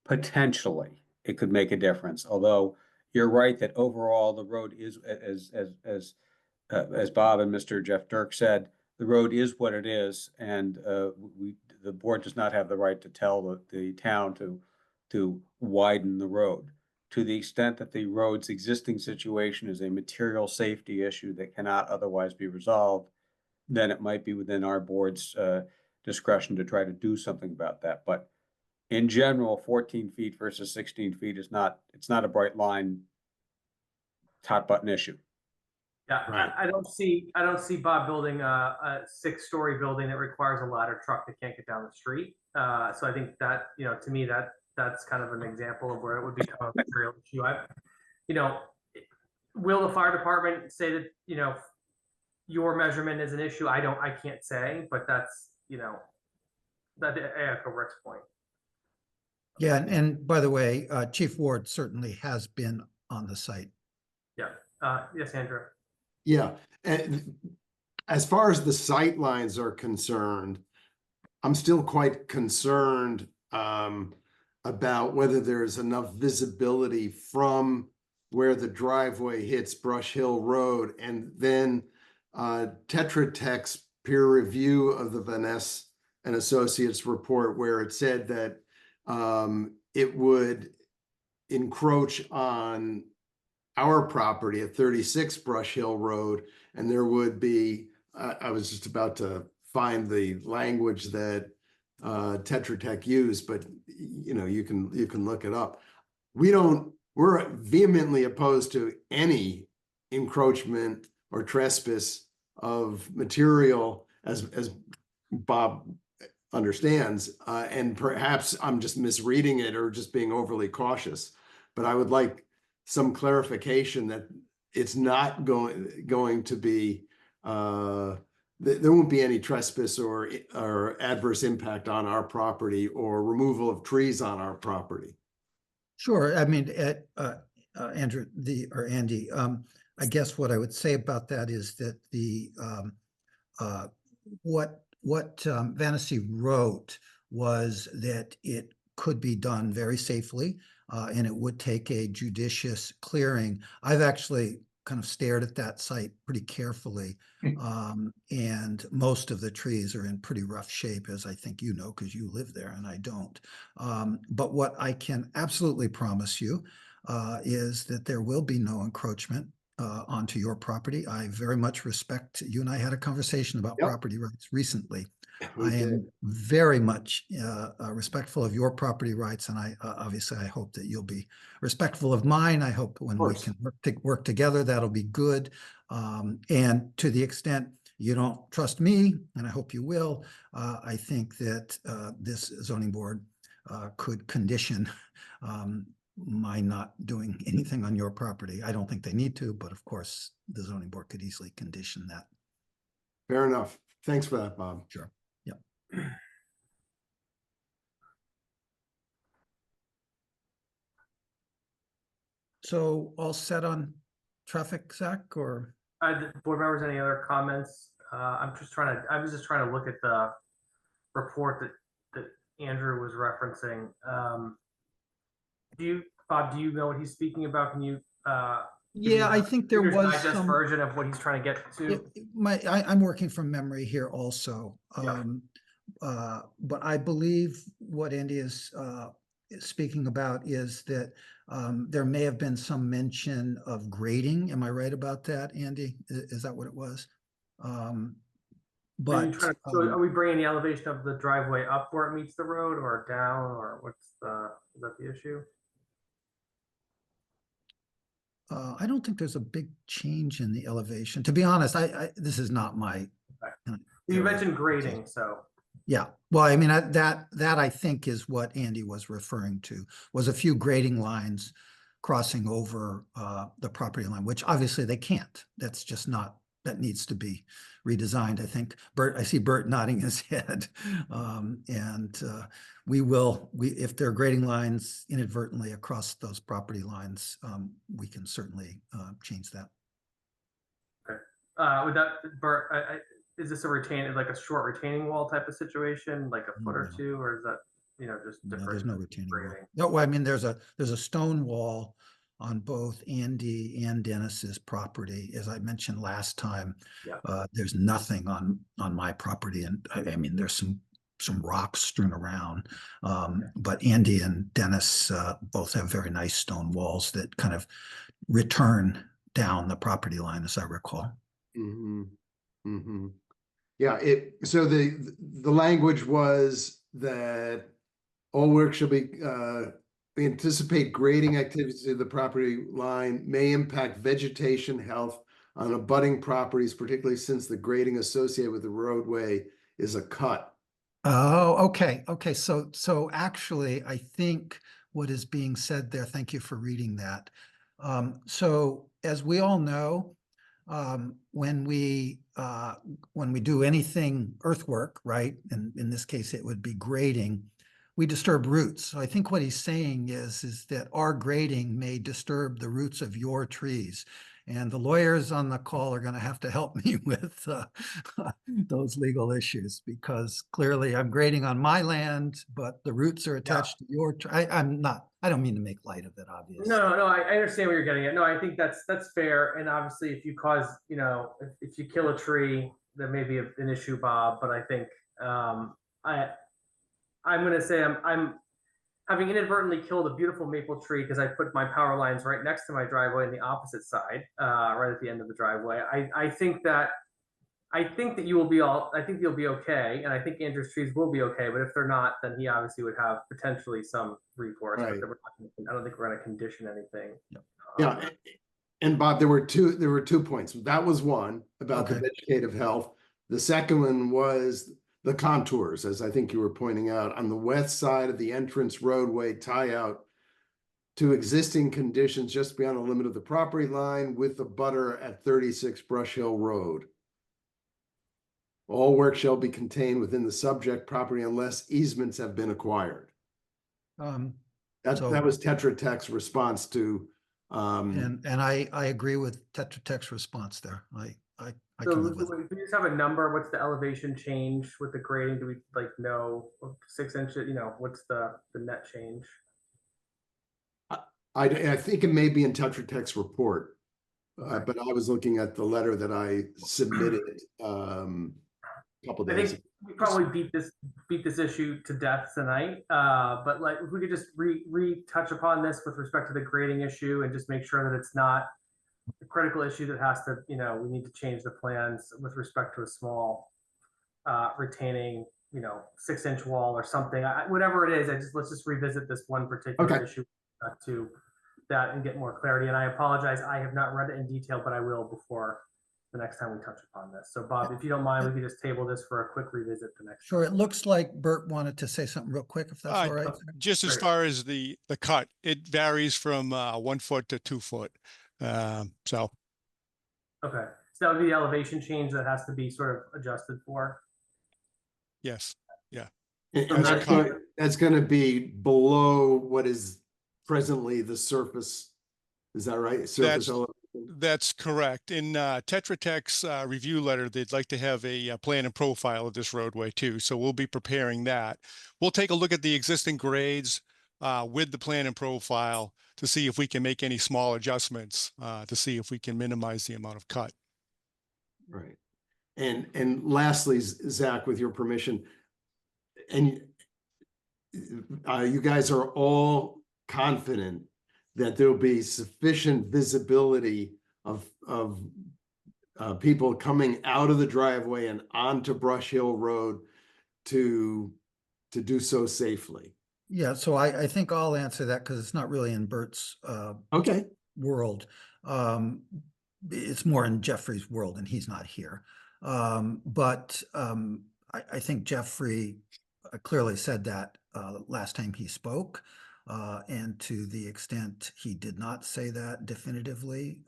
potentially it could make a difference. Although you're right that overall the road is, as Bob and Mr. Jeff Dirk said, the road is what it is, and the board does not have the right to tell the town to widen the road. To the extent that the road's existing situation is a material safety issue that cannot otherwise be resolved, then it might be within our board's discretion to try to do something about that. But in general, 14 feet versus 16 feet it's not a bright line, hot button issue. Yeah, Right. I don't see Bob building a 6-story building that requires a ladder truck that can't get down the street. So I think that, to me, that's kind of an example of where it would become a material issue. Will the fire department say that, your measurement is an issue? I can't say, but that's, that echo Rick's point. Yeah, and by the way, Chief Ward certainly has been on the site. Yeah. Yes, Andrew. Yeah, and as far as the sight lines are concerned, I'm still quite concerned about whether there's enough visibility from where the driveway hits Brush Hill Road, and then Tetra Tech's peer review of the Van Ness and Associates report, where it said that it would encroach on our property at 36 Brush Hill Road, and there would be, I was just about to find the language that Tetra Tech used, but you can look it up. We're vehemently opposed to any encroachment or trespass of material, as Bob understands. And perhaps I'm just misreading it or just being overly cautious, but I would like some clarification that it's not going to be, there won't be any trespass or adverse impact on our property or removal of trees on our property. Sure. I mean, Andrew, or Andy, I guess what I would say about that is that what Vanessi wrote was that it could be done very safely, and it would take a judicious clearing. I've actually kind of stared at that site pretty carefully, and most of the trees are in pretty rough shape, as I think you know, because you live there and I don't. But what I can absolutely promise you is that there will be no encroachment onto your property. I very much respect, you and I had a conversation about Yep. property rights recently. We I did. am very much respectful of your property rights, and I obviously I hope that you'll be respectful of mine. I hope when we course. can work together, that'll be good. And to the extent you don't trust me, and I hope you will, I think that this zoning board could condition my not doing anything on your property. I don't think they need to, but of course, the zoning board could easily condition that. Fair enough. Thanks for that, Bob. Sure. Yep. So all set on traffic, Zach, or? Board members, any other comments? I was just trying to look at the report that Andrew was referencing. Bob, do you know what he's speaking about? Can you, Yeah, I think there Reader's was Digest some. version of what he's trying to get to? I'm working from memory here also. Yeah. But I believe what Andy is speaking about is that there may have been some mention of grading. Am I right about that, Andy? Is that what it was? But So are we bringing the elevation of the driveway up where it meets the road or down, or is that the issue? I don't think there's a big change in the elevation. To be honest, this is not my. You mentioned grading, so. Yeah, well, I mean, that I think is what Andy was referring to, was a few grading lines crossing over the property line, which obviously they can't. That's just not, that needs to be redesigned, I think. Bert, I see Bert nodding his head. If there are grading lines inadvertently across those property lines, we can certainly change that. Okay. With that, Bert, is this like a short retaining wall type of situation, like a foot or two, or is that, just different? No, there's no retaining wall. grading? No, well, I mean, there's a stone wall on both Andy and Dennis's property. As I mentioned last time, Yeah. There's nothing on my property, and I mean, there's some rocks strewn around. But Andy and Dennis both have very nice stone walls that kind of return down the property line, as I recall. Mm-hmm. Mm-hmm. Yeah, so the language was that all work shall be, we anticipate grading activities to the property line may impact vegetation health on abutting properties, particularly since the grading associated with the roadway is a cut. Oh, okay. Okay. So actually, I think what is being said there, thank you for reading that. So as we all know, when we do anything earthwork, right, and in this case, it would be grading, we disturb roots. So I think what he's saying is that our grading may disturb the roots of your trees. And the lawyers on the call are going to have to help me with those legal issues, because clearly I'm grading on my land, but the roots are attached to your. I don't mean to make light of it, obviously. No, I understand where you're getting at. No, I think that's fair. And obviously, if you cause, if you kill a tree, there may be an issue, Bob. But I think I'm going to say I'm having inadvertently killed a beautiful maple tree because I put my power lines right next to my driveway on the opposite side, right at the end of the driveway. I think that you will be I think you'll be okay, and I think Andrew's trees will be okay. But if they're not, then he obviously would have potentially some recourse. Right. But I don't think we're going to condition anything. Yeah, and Bob, there were two points. That was one about the Okay. vegetative health. The second one was the contours, as I think you were pointing out, on the west side of the entrance roadway tie out to existing conditions just beyond the limit of the property line with the butter at 36 Brush Hill Road. All work shall be contained within the subject property unless easements have been acquired. That So- was Tetra Tech's response to. And I agree with Tetra Tech's response there. I So can live with it. do we just have a number? What's the elevation change with the grading? Do we like know 6 inches? You know, what's the net change? I think it may be in Tetra Tech's report, but I was looking at the letter that I submitted a couple I days think ago. we probably beat this issue to death tonight. But like, if we could just touch upon this with respect to the grading issue and just make sure that it's not a critical issue that has to, you know, we need to change the plans with respect to a small retaining, you know, 6-inch wall or something. Whatever it is, let's just revisit this one particular Okay. issue to that and get more clarity. And I apologize, I have not read it in detail, but I will before the next time we touch upon this. So Bob, if you don't mind, we could just table this for a quick revisit the next. Sure, it looks like Bert wanted to say something real quick, if that's all right. Just as Great. far as the cut, it varies from 1 foot to 2 foot. So Okay, so that would be the elevation change that has to be sort of adjusted for. yes, And From that's going to be below what is presently the surface. Is that right? Surface elevation? that's correct. In Tetra Tech's review letter, they'd like to have a plan and profile of this roadway too. So we'll be preparing that. We'll take a look at the existing grades with the plan and profile to see if we can make any small adjustments to see if we can minimize the amount of cut. Right. And lastly, Zach, with your permission, and you guys are all confident that there'll be sufficient visibility of people coming out of the driveway and onto Brush Hill Road to do so safely. Yeah, so I think I'll answer that because it's not really in Bert's Okay. world. It's more in Jeffrey's world, and he's not here. But I think Jeffrey clearly said that last time he spoke. And to the extent he did not say that definitively,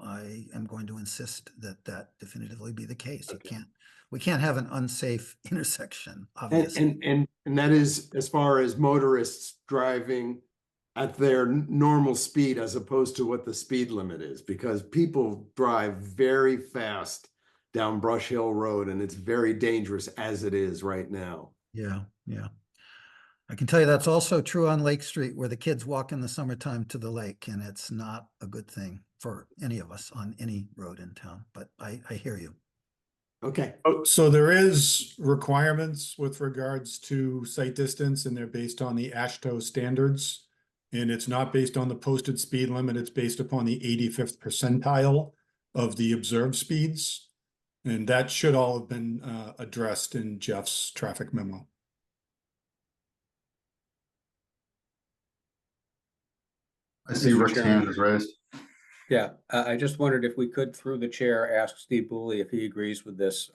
I am going to insist that that definitively be the case. Okay. We can't have an unsafe intersection, obviously. And that is as far as motorists driving at their normal speed as opposed to what the speed limit is, because people drive very fast down Brush Hill Road and it's very dangerous as it is right now. Yeah. I can tell you that's also true on Lake Street, where the kids walk in the summertime to the lake, and it's not a good thing for any of us on any road in town, but I hear you. Okay. So there is requirements with regards to site distance, and they're based on the AASHTO standards. And it's not based on the posted speed limit, it's based upon the 85th percentile of the observed speeds. And that should all have been addressed in Jeff's traffic memo. I see Mr. Rick's Chairman. hand is raised. Yeah, I just wondered if we could, through the chair, ask Steve Booley if he agrees with this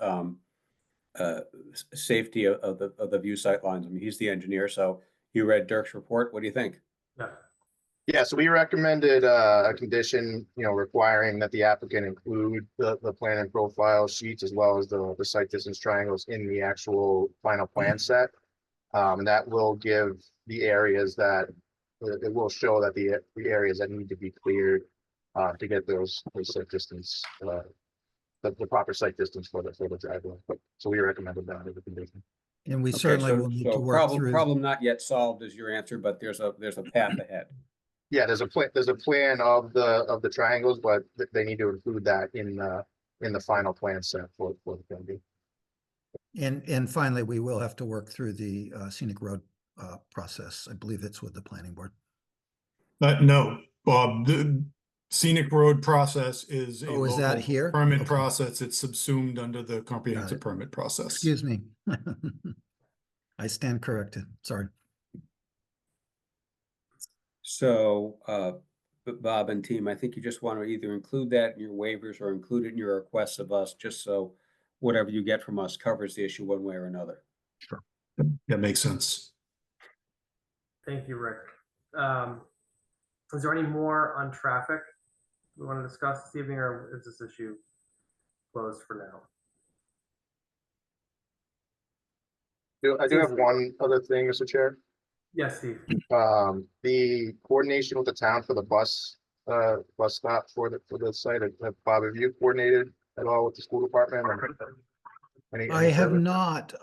safety of the view sight lines. I mean, he's the engineer, so you read Dirk's report. What do you think? Yeah. Yeah, so we recommended a condition, requiring that the applicant include the plan and profile sheets as well as the site distance triangles in the actual final plan set. That will give the areas that it will show that the areas that need to be cleared to get those site distance, the proper site distance for the driveway. So we recommended that as a condition. And we Okay, certainly will need to work through. Problem not yet solved is your answer, but there's a path ahead. Yeah, there's a plan of the triangles, but they need to include that in the final plan set for the building. And finally, we will have to work through the scenic road process. I believe it's with the planning board. No, Bob, the scenic road process is a Oh, is that local here? permit Okay. process. It's subsumed under the comprehensive it. permit process. Excuse me. I stand corrected. Sorry. So, Bob and team, I think you just want to either include that in your waivers or include it in your requests of us, just so whatever you get from us covers the issue one way or another. Sure. That makes sense. Thank you, Rick. Is there any more on traffic we want to discuss this evening, or is this issue closed for now? I do have one other thing, Mr. Chair. Yes, Steve. The coordination with the town for the bus stop for the site. Bob, have you coordinated at all with the school department? I have further? not,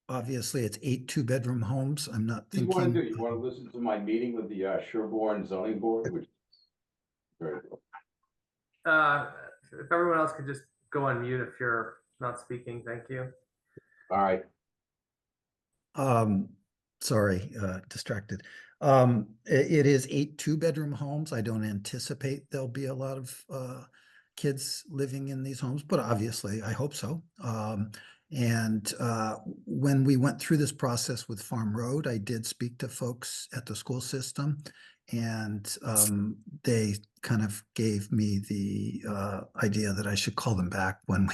obviously it's 8 2-bedroom homes. I'm not What do you want to thinking. do? You want to listen to my meeting with the Sherborn zoning board? Which very cool. If everyone else could just go on mute if you're not speaking, thank you. All right. Sorry, distracted. It is 8 2-bedroom homes. I don't anticipate there'll be a lot of kids living in these homes, but obviously I hope so. And when we went through this process with Farm Road, I did speak to folks at the school system, and they kind of gave me the idea that I should call them back when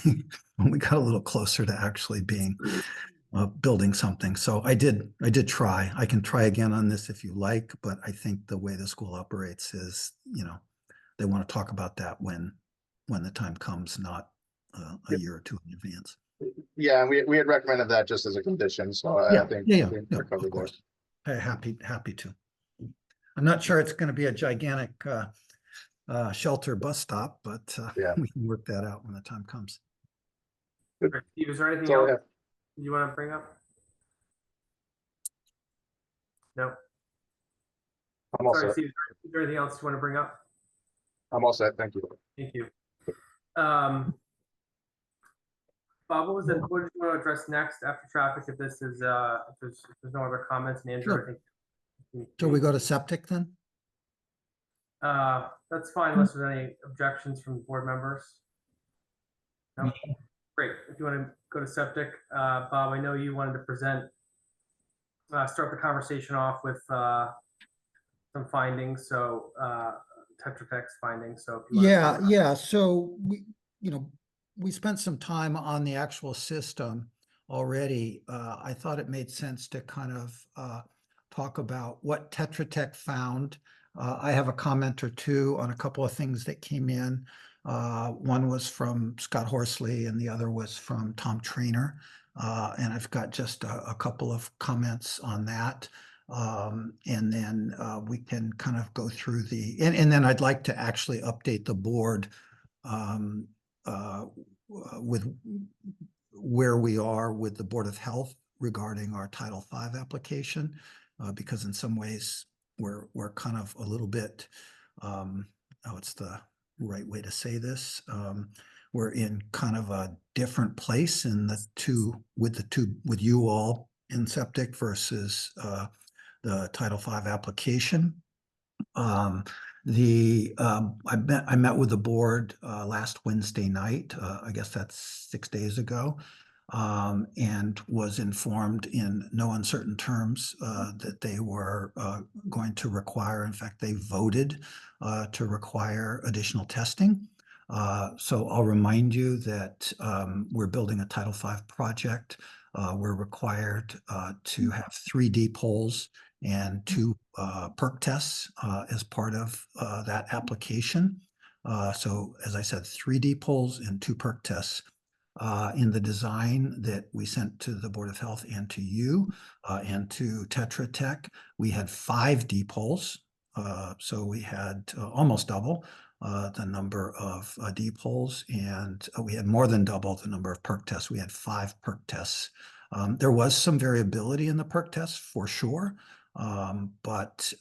we got a little closer to actually being building something. So I did try. I can try again on this if you like, but I think the way the school operates is, they want to talk about that when the time comes, not a year or two in advance. Yeah, we had recommended that just as a condition, so I think Yeah, we're covered of course. Happy to. I'm not sure it's going to be a gigantic shelter bus stop, but Yeah. we can work that out when the time comes. Steve, is there anything So, else you want to bring up? No. I'm all Sorry, set. Steve, is there anything else you want to bring up? I'm all set. Thank you. Thank you. Bob, what did you want to address next after traffic? If this is, if there's no other comments, and Andrew, Sure. I think. Shall we go to septic then? That's fine unless there's any objections from board members. No? Great. If you want to go to septic, Bob, I know you wanted to start the conversation off with some findings. So Tetra Tech's findings. So if you want to Yeah. So we spent some time on the actual system already. I thought it made sense to kind of talk about what Tetra Tech found. I have a comment or two on a couple of things that came in. One was from Scott Horsley and the other was from Tom Trainer. And I've got just a couple of comments on that. And then we can kind of go through and then I'd like to actually update the board with where we are with the Board of Health regarding our Title V application, because in some ways we're kind of a little bit, what's the right way to say this? We're in kind of a different place in with you all in septic versus the Title V application. I met with the board last Wednesday night. I guess that's 6 days ago, and was informed in no uncertain terms that they were going to require. In fact, they voted to require additional testing. So I'll remind you that we're building a Title V project. We're required to have 3 deep holes and 2 perk tests as part of that application. So as I said, 3 deep holes and 2 perk tests. In the design that we sent to the Board of Health and to you and to Tetra Tech, we had 5 deep holes. So we had almost double the number of deep holes, and we had more than double the number of perk tests. We had 5 perk tests. There was some variability in the perk tests for sure, but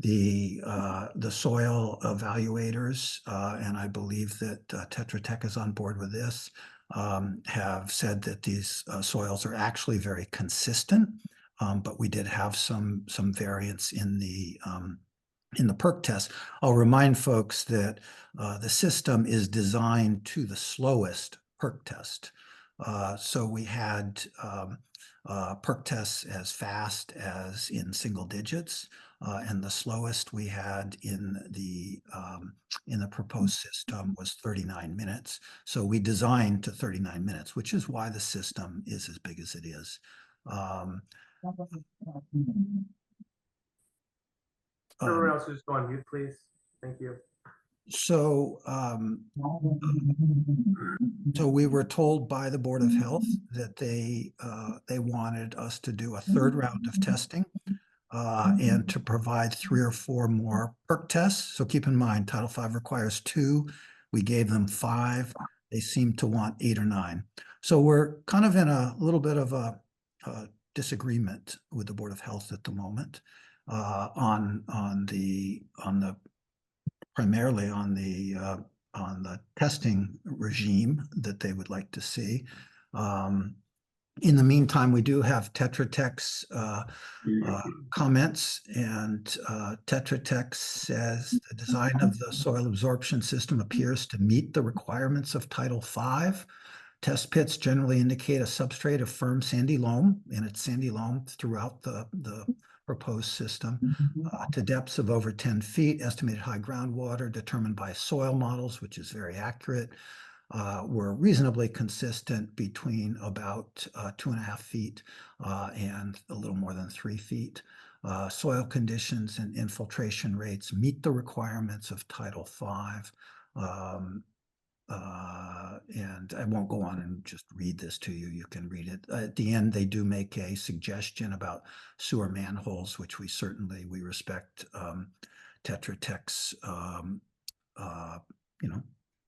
the soil evaluators, and I believe that Tetra Tech is on board with this, have said that these soils are actually very consistent, but we did have some variance in the perk test. I'll remind folks that the system is designed to the slowest perk test. So we had perk tests as fast as in single digits. And the slowest we had in the proposed system was 39 minutes. So we designed to 39 minutes, which is why the system is as big as it is. Everyone else just go on mute, please. Thank you. So we were told by the Board of Health that they wanted us to do a third round of testing and to provide 3 or 4 more perk tests. So keep in mind, Title V requires 2. We gave them 5. They seem to want 8 or 9. So we're kind of in a little bit of a disagreement with the Board of Health at the moment primarily on the testing regime that they would like to see. In the meantime, we do have Tetra Tech's comments, and Tetra Tech says the design of the soil absorption system appears to meet the requirements of Title V. Test pits generally indicate a substrate of firm sandy loam, and it's sandy loam throughout the proposed system to depths of over 10 feet. Estimated high groundwater determined by soil models, which is very accurate, were reasonably consistent between about 2.5 feet and a little more than 3 feet. Soil conditions and infiltration rates meet the requirements of Title V. And I won't go on and just read this to you. You can read it. At the end, they do make a suggestion about sewer manholes, which we respect Tetra Tech's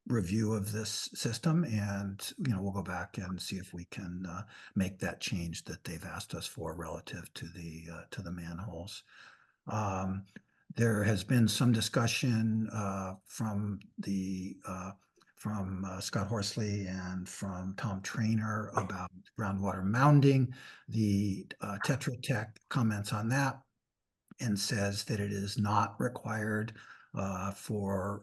review of this system, and we'll go back and see if we can make that change that they've asked us for relative to the manholes. There has been some discussion from Scott Horsley and from Tom Trainer about groundwater mounding. The Tetra Tech comments on that and says that it is not required for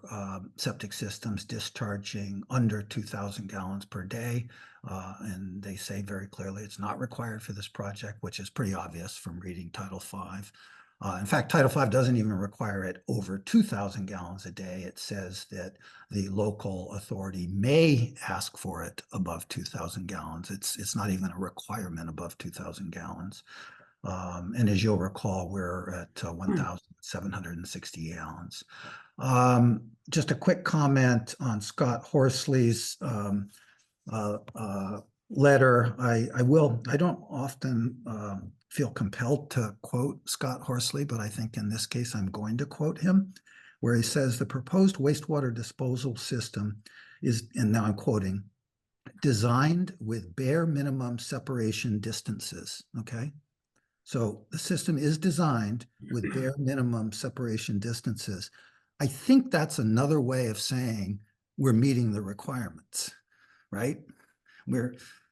septic systems discharging under 2,000 gallons per day. And they say very clearly it's not required for this project, which is pretty obvious from reading Title V. In fact, Title V doesn't even require it over 2,000 gallons a day. It says that the local authority may ask for it above 2,000 gallons. It's not even a requirement above 2,000 gallons. And as you'll recall, we're at 1,760 gallons. Just a quick comment on Scott Horsley's letter. I don't often feel compelled to quote Scott Horsley, but I think in this case I'm going to quote him, where he says the proposed wastewater disposal system is, and now I'm quoting, designed with bare minimum separation distances. Okay. So the system is designed with bare minimum separation distances. I think that's another way of saying we're meeting the requirements, right?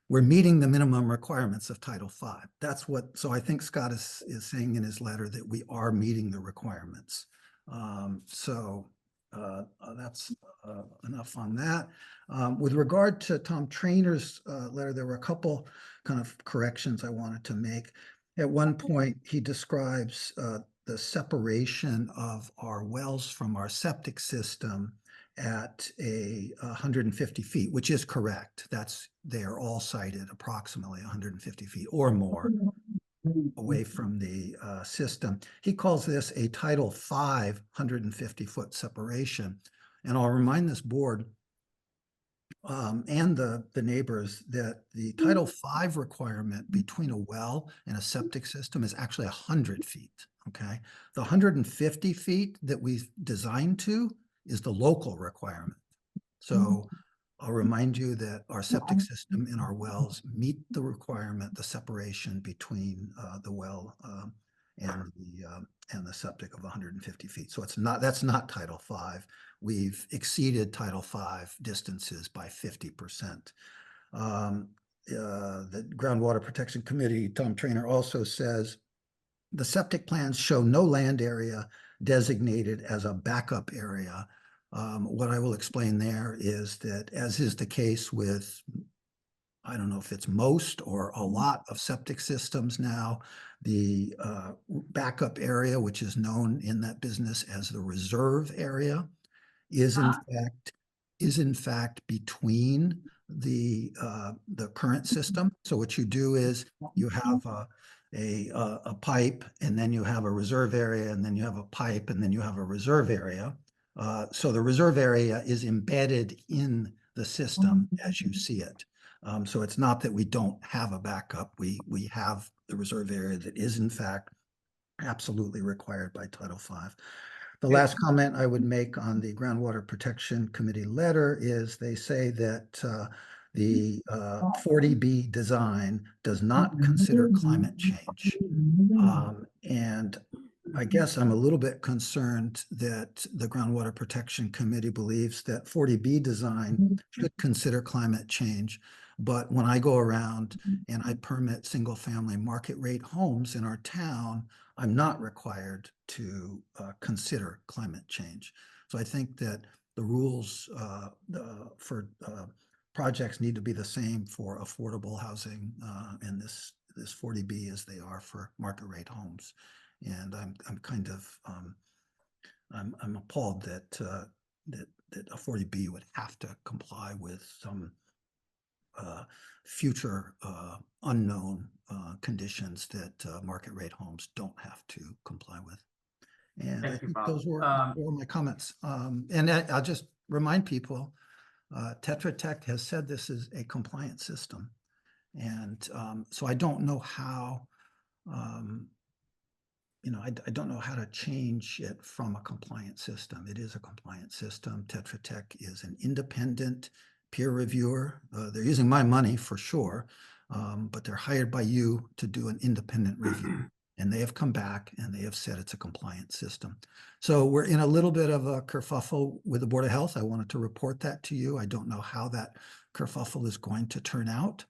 We're meeting the minimum requirements of Title V. That's what, so I think Scott is saying in his letter that we are meeting the requirements. That's enough on that. With regard to Tom Trainer's letter, there were a couple kind of corrections I wanted to make. At one point, he describes the separation of our wells from our septic system at 150 feet, which is correct. They are all cited approximately 150 feet or more away from the system. He calls this a Title V 150-foot separation. And I'll remind this board and the neighbors that the Title V requirement between a well and a septic system is actually 100 feet, okay? The 150 feet that we've designed to is the local requirement. So I'll remind you that our septic system and our wells meet the requirement, the separation between the well and the septic of 150 feet. So that's not Title V. We've exceeded Title V distances by 50%. The Groundwater Protection Committee, Tom Trainer, also says the septic plans show no land area designated as a backup area. What I will explain there is that, as is the case with, I don't know if it's most or a lot of septic systems now, The backup area, which is known in that business as the reserve area, is in fact between the current system. So what you do is you have a pipe, and then you have a reserve area, and then you have a pipe, and then you have a reserve area. So the reserve area is embedded in the system as you see it. So it's not that we don't have a backup. We have the reserve area that is in fact absolutely required by Title V. The last comment I would make on the Groundwater Protection Committee letter is they say that the 40B design does not consider climate change. And I guess I'm a little bit concerned that the Groundwater Protection Committee believes that 40B design should consider climate change. But when I go around and I permit single-family market rate homes in our town, I'm not required to consider climate change. So I think that the rules for projects need to be the same for affordable housing and this 40B as they are for market rate homes. And I'm kind of I'm appalled that that a 40B would have to comply with some future unknown conditions that market rate homes don't have to comply with. And Thank I you, think Bob. those were my comments. And I'll just remind people, Tetra Tech has said this is a compliant system. And so I don't know how, I don't know how to change it from a compliant system. It is a compliant system. Tetra Tech is an independent peer reviewer. They're using my money for sure, but they're hired by you to do an independent review. And they have come back and they have said it's a compliant system. So we're in a little bit of a kerfuffle with the Board of Health. I wanted to report that to you. I don't know how that kerfuffle is going to turn out.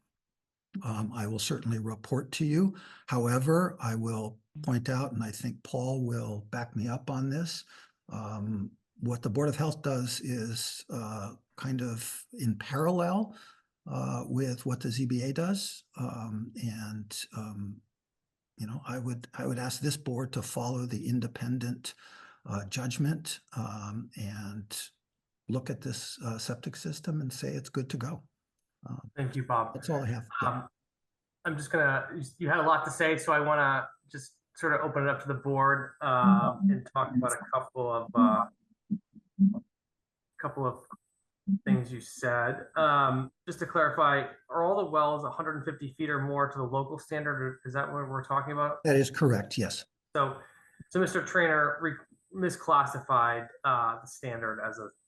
I will certainly report to you. However, I will point out, and I think Paul will back me up on this, what the Board of Health does is kind of in parallel with what the ZBA does. I would ask this board to follow the independent judgment and look at this septic system and say it's good to go. Thank you, Bob. That's all I have. I'm just you had a lot to say, so I want to just sort of open it up to the board and talk about a couple of things you said. Just to clarify, are all the wells 150 feet or more to the local standard? Or is that what we're talking about? That is correct, yes. So Mr. Trainer misclassified the standard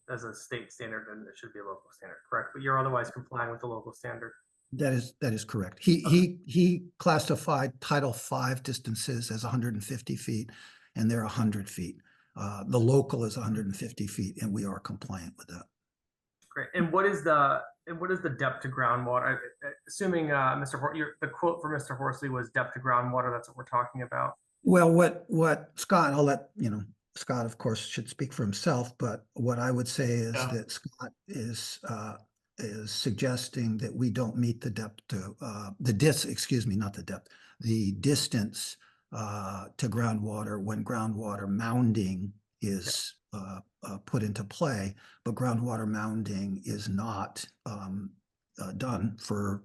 as a state standard, and it should be a local standard, correct? But you're otherwise complying with the local standard. That is correct. He classified Title V distances as 150 feet, and they're 100 feet. The local is 150 feet, and we are compliant with that. Great. And what is the depth to groundwater? Assuming the quote for Mr. Horsley was depth to groundwater. That's what we're talking about. Well, what Scott, I'll let Scott, of course, should speak for himself. But what I would say is that Scott is suggesting that we don't meet the depth to the distance to groundwater when groundwater mounding is put into play, but groundwater mounding is not done for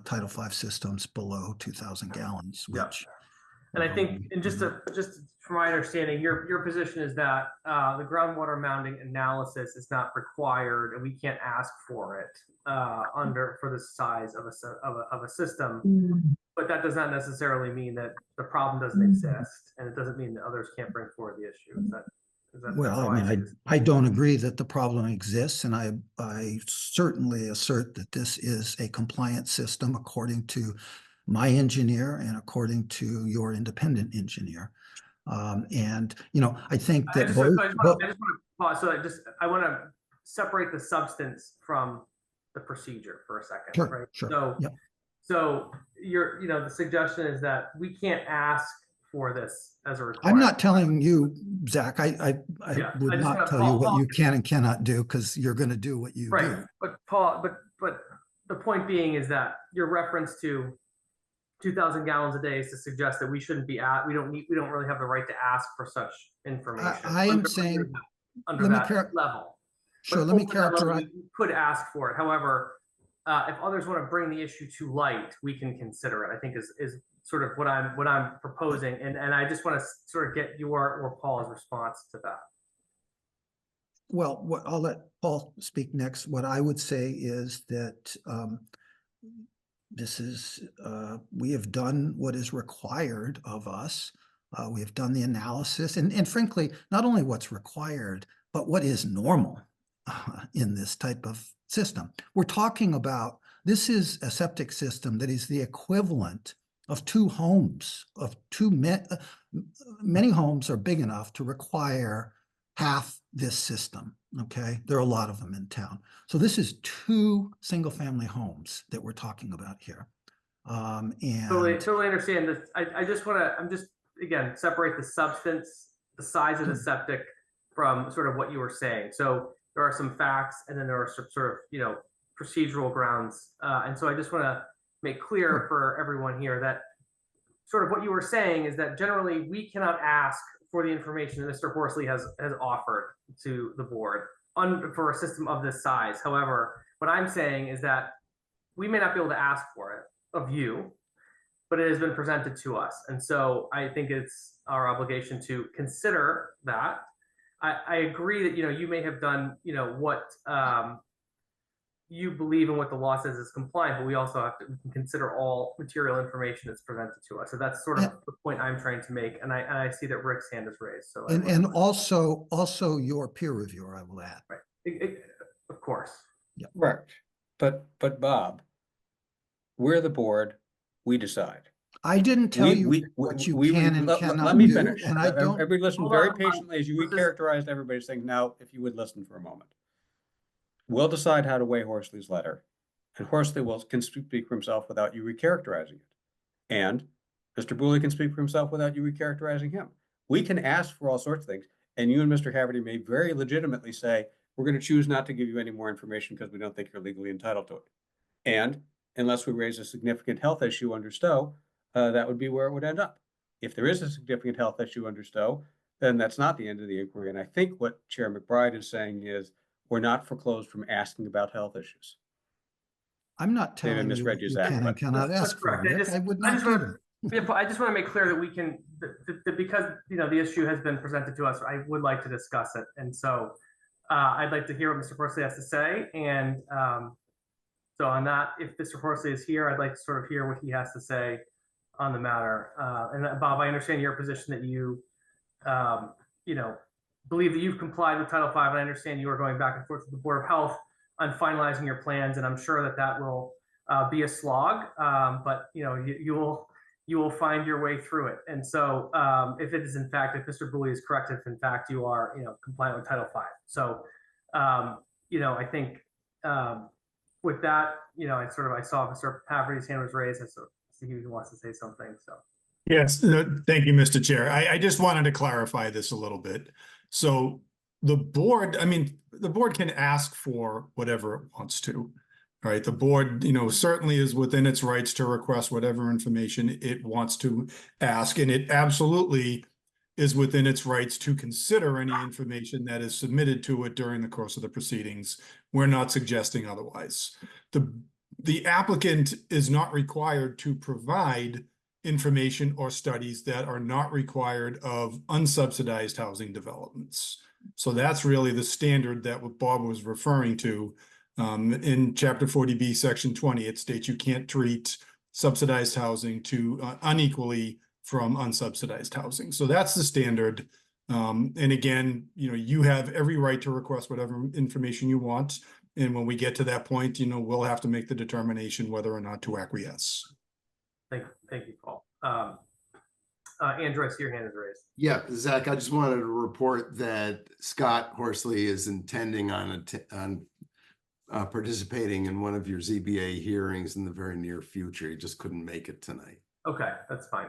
Title V systems below 2,000 gallons, which. And I think, and just from my understanding, your position is that the groundwater mounding analysis is not required, and we can't ask for it for the size of a system. But that does not necessarily mean that the problem doesn't exist, and it doesn't mean that others can't bring forward the issue. Is that Well, I mean, I don't agree that the problem exists, and I certainly assert that this is a compliant system according to my engineer and according to your independent engineer. I think that I want to separate the substance from the procedure for a second. Sure, right? sure. So the suggestion is that we can't ask for this as a requirement. I'm not telling you, Zach. I would not tell you what you can and cannot do, because you're going to do what you do. But Paul, but the point being is that your reference to 2,000 gallons a day is to suggest that we shouldn't be we don't really have the right to ask for such information. I am saying, under let me that level. sure, But let me over that level, characterize. we could ask for it. However, if others want to bring the issue to light, we can consider it. I think is sort of what I'm proposing, and I just want to sort of get your or Paul's response to that. Well, I'll let Paul speak next. What I would say is that we have done what is required of us. We have done the analysis, and frankly, not only what's required, but what is normal in this type of system. We're talking about, this is a septic system that is the equivalent of 2 homes, many homes are big enough to require half this system, okay? There are a lot of them in town. So this is 2 single-family homes that we're talking about here. And Totally understand this. I just want to, again, separate the substance, the size of the septic from sort of what you were saying. So there are some facts, and then there are some sort of, procedural grounds. And so I just want to make clear for everyone here that sort of what you were saying is that generally we cannot ask for the information that Mr. Horsley has offered to the board for a system of this size. However, what I'm saying is that we may not be able to ask for it of you, but it has been presented to us. And so I think it's our obligation to consider that. I agree that, you may have done, what you believe in what the law says is compliant, but we also have to consider all material information that's presented to us. So that's sort of the point I'm trying to make. And I see that Rick's hand is raised. So and also your peer reviewer, I will add. Right. Of course. Yeah. Correct. But Bob, we're the board, we decide. I didn't tell you what you can and cannot let me do, finish. and I don't. Everybody listen Hold very on. patiently as you recharacterized everybody, saying, now, if you would listen for a moment. We'll decide how to weigh Horsley's letter, and Horsley can speak for himself without you recharacterizing it. And Mr. Booley can speak for himself without you recharacterizing him. We can ask for all sorts of things, and you and Mr. Haverty may very legitimately say, we're going to choose not to give you any more information because we don't think you're legally entitled to it. And unless we raise a significant health issue under Stowe, that would be where it would end up. If there is a significant health issue under Stowe, then that's not the end of the inquiry. And I think what Chair McBride is saying is we're not foreclosed from asking about health issues. I'm not telling you what you can and cannot ask for, Rick. I would not do that. I just want to make clear that we can, that because, the issue has been presented to us, I would like to discuss it. And so I'd like to hear what Mr. Horsley has to say. And so on that, if Mr. Horsley is here, I'd like to sort of hear what he has to say on the matter. And Bob, I understand your position that you, believe that you've complied with Title V. And I understand you are going back and forth with the Board of Health on finalizing your plans. And I'm sure that will be a slog, but you will find your way through it. And so if it is in fact, if Mr. Booley is correct, if in fact you are, compliant with Title V. So, I think with that, I saw Mr. Haverty's hand was raised. So he wants to say something. So. Yes, thank you, Mr. Chair. I just wanted to clarify this a little bit. So the board can ask for whatever it wants to, right? The board, certainly is within its rights to request whatever information it wants to ask, and it absolutely is within its rights to consider any information that is submitted to it during the course of the proceedings. We're not suggesting otherwise. The applicant is not required to provide information or studies that are not required of unsubsidized housing developments. So that's really the standard that what Bob was referring to. In Chapter 40B, Section 20, it states you can't treat subsidized housing to unequally from unsubsidized housing. So that's the standard. And again, you have every right to request whatever information you want. And when we get to that point, we'll have to make the determination whether or not to acquiesce. Thank you, Paul. Andrew, I see your hand is raised. Yeah, Zach, I just wanted to report that Scott Horsley is intending on participating in one of your ZBA hearings in the very near future. He just couldn't make it tonight. Okay, that's fine.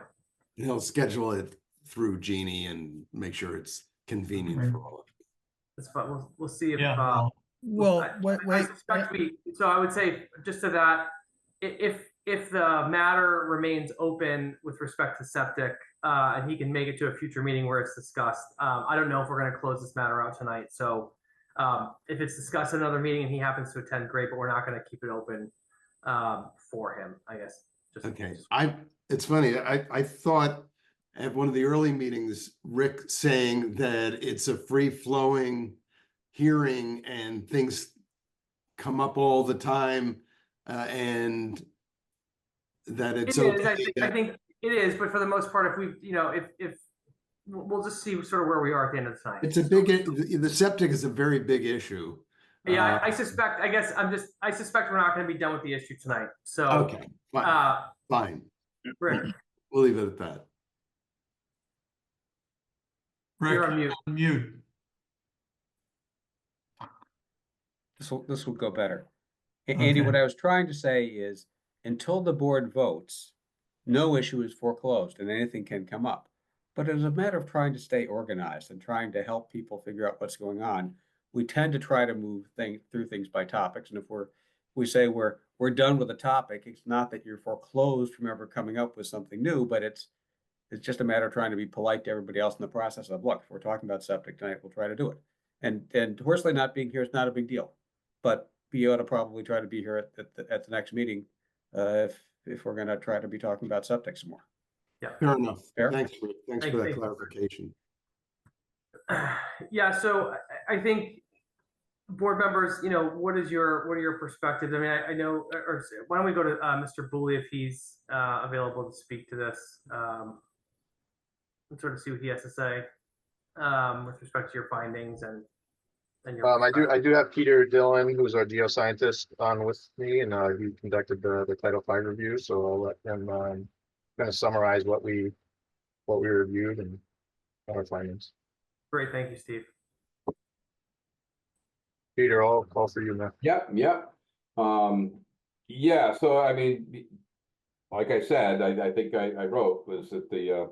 He'll schedule it through Jeannie and make sure it's convenient for all of you. That's fine. We'll see if. Well, I suspect so I would say just to that, if if the matter remains open with respect to septic, and he can make it to a future meeting where it's discussed, I don't know if we're going to close this matter out tonight. So if it's discussed in another meeting and he happens to attend, great, but we're not going to keep it open for him, I guess. Just Okay, it's funny, I thought at one of the early meetings, Rick saying that it's a free-flowing hearing and things come up all the time, and that it's It is. okay. I think it is, but for the most part, if we, if we'll just see sort of where we are at the end of the night. It's a big, the septic is a very big issue. Yeah, I suspect. I guess I suspect we're not going to be done with the issue tonight. So Okay, fine, fine. Rick, We'll leave it at that. Rick, you're on mute. Mute. This will go better. Andy, Okay. what I was trying to say is, until the board votes, no issue is foreclosed and anything can come up. But as a matter of trying to stay organized and trying to help people figure out what's going on, we tend to try to move through things by topics. And if we say we're done with a topic, it's not that you're foreclosed from ever coming up with something new, but it's just a matter of trying to be polite to everybody else in the process of, look, if we're talking about septic tonight, we'll try to do it. And Horsley not being here is not a big deal, but we ought to probably try to be here at the next meeting if we're going to try to be talking about septic some more. Yeah, fair enough. Fair? Thanks for that clarification. Yeah, so I think board members, what are your perspectives? I mean, I know, or why don't we go to Mr. Booley if he's available to speak to this, and sort of see what he has to say with respect to your findings and your. I do have Peter Dillon, who's our geoscientist, on with me, and he conducted the Title V review. So I'll let him kind of summarize what we reviewed and our findings. Great, thank you, Steve. Peter, I'll call for you now. Yep. Yeah, so I mean, like I said, I think I wrote was that the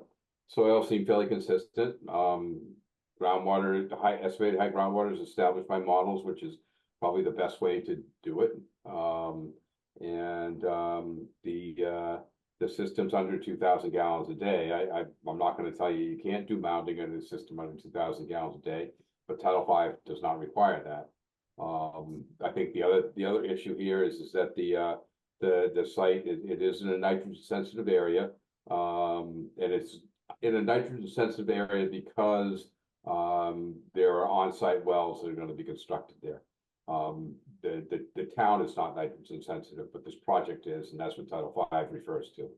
soil seemed fairly consistent. Groundwater, estimated high groundwater is established by models, which is probably the best way to do it. The system's under 2,000 gallons a day. I'm not going to tell you can't do mounding in a system under 2,000 gallons a day, but Title V does not require that. I think the other issue here is that the site it is in a nitrogen sensitive area, and it's in a nitrogen sensitive area because there are on-site wells that are going to be constructed there. The town is not nitrogen sensitive, but this project is, and that's what Title V refers to.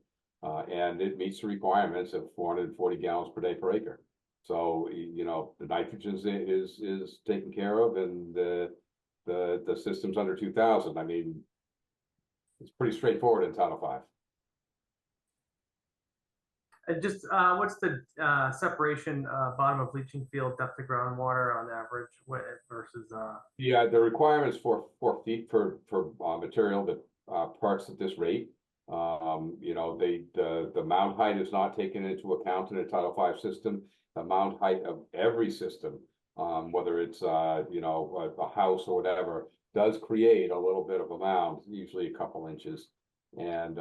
And it meets the requirements of 440 gallons per day per acre. So, the nitrogen is taken care of, and the system's under 2,000. I mean, it's pretty straightforward in Title V. And just what's the separation bottom of leaching field depth of groundwater on average versus? Yeah, the requirements for 4 feet for material that parks at this rate. The mound height is not taken into account in a Title V system. The mound height of every system, whether it's a house or whatever, does create a little bit of a mound, usually a couple inches. And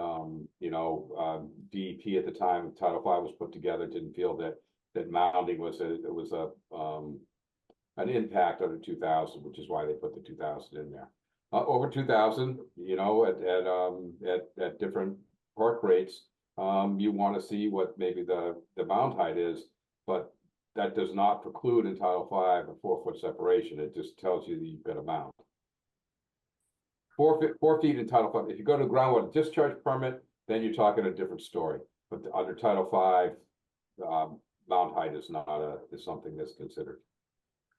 DEP at the time Title V was put together didn't feel that mounding was an impact under 2,000, which is why they put the 2,000 in there. Over 2,000, at different park rates, you want to see what maybe the mound height is, but that does not preclude in Title V a 4-foot separation. It just tells you that you've got a mound. 4 feet in Title V. If you go to groundwater discharge permit, then you're talking a different story. But under Title V, mound height is something that's considered.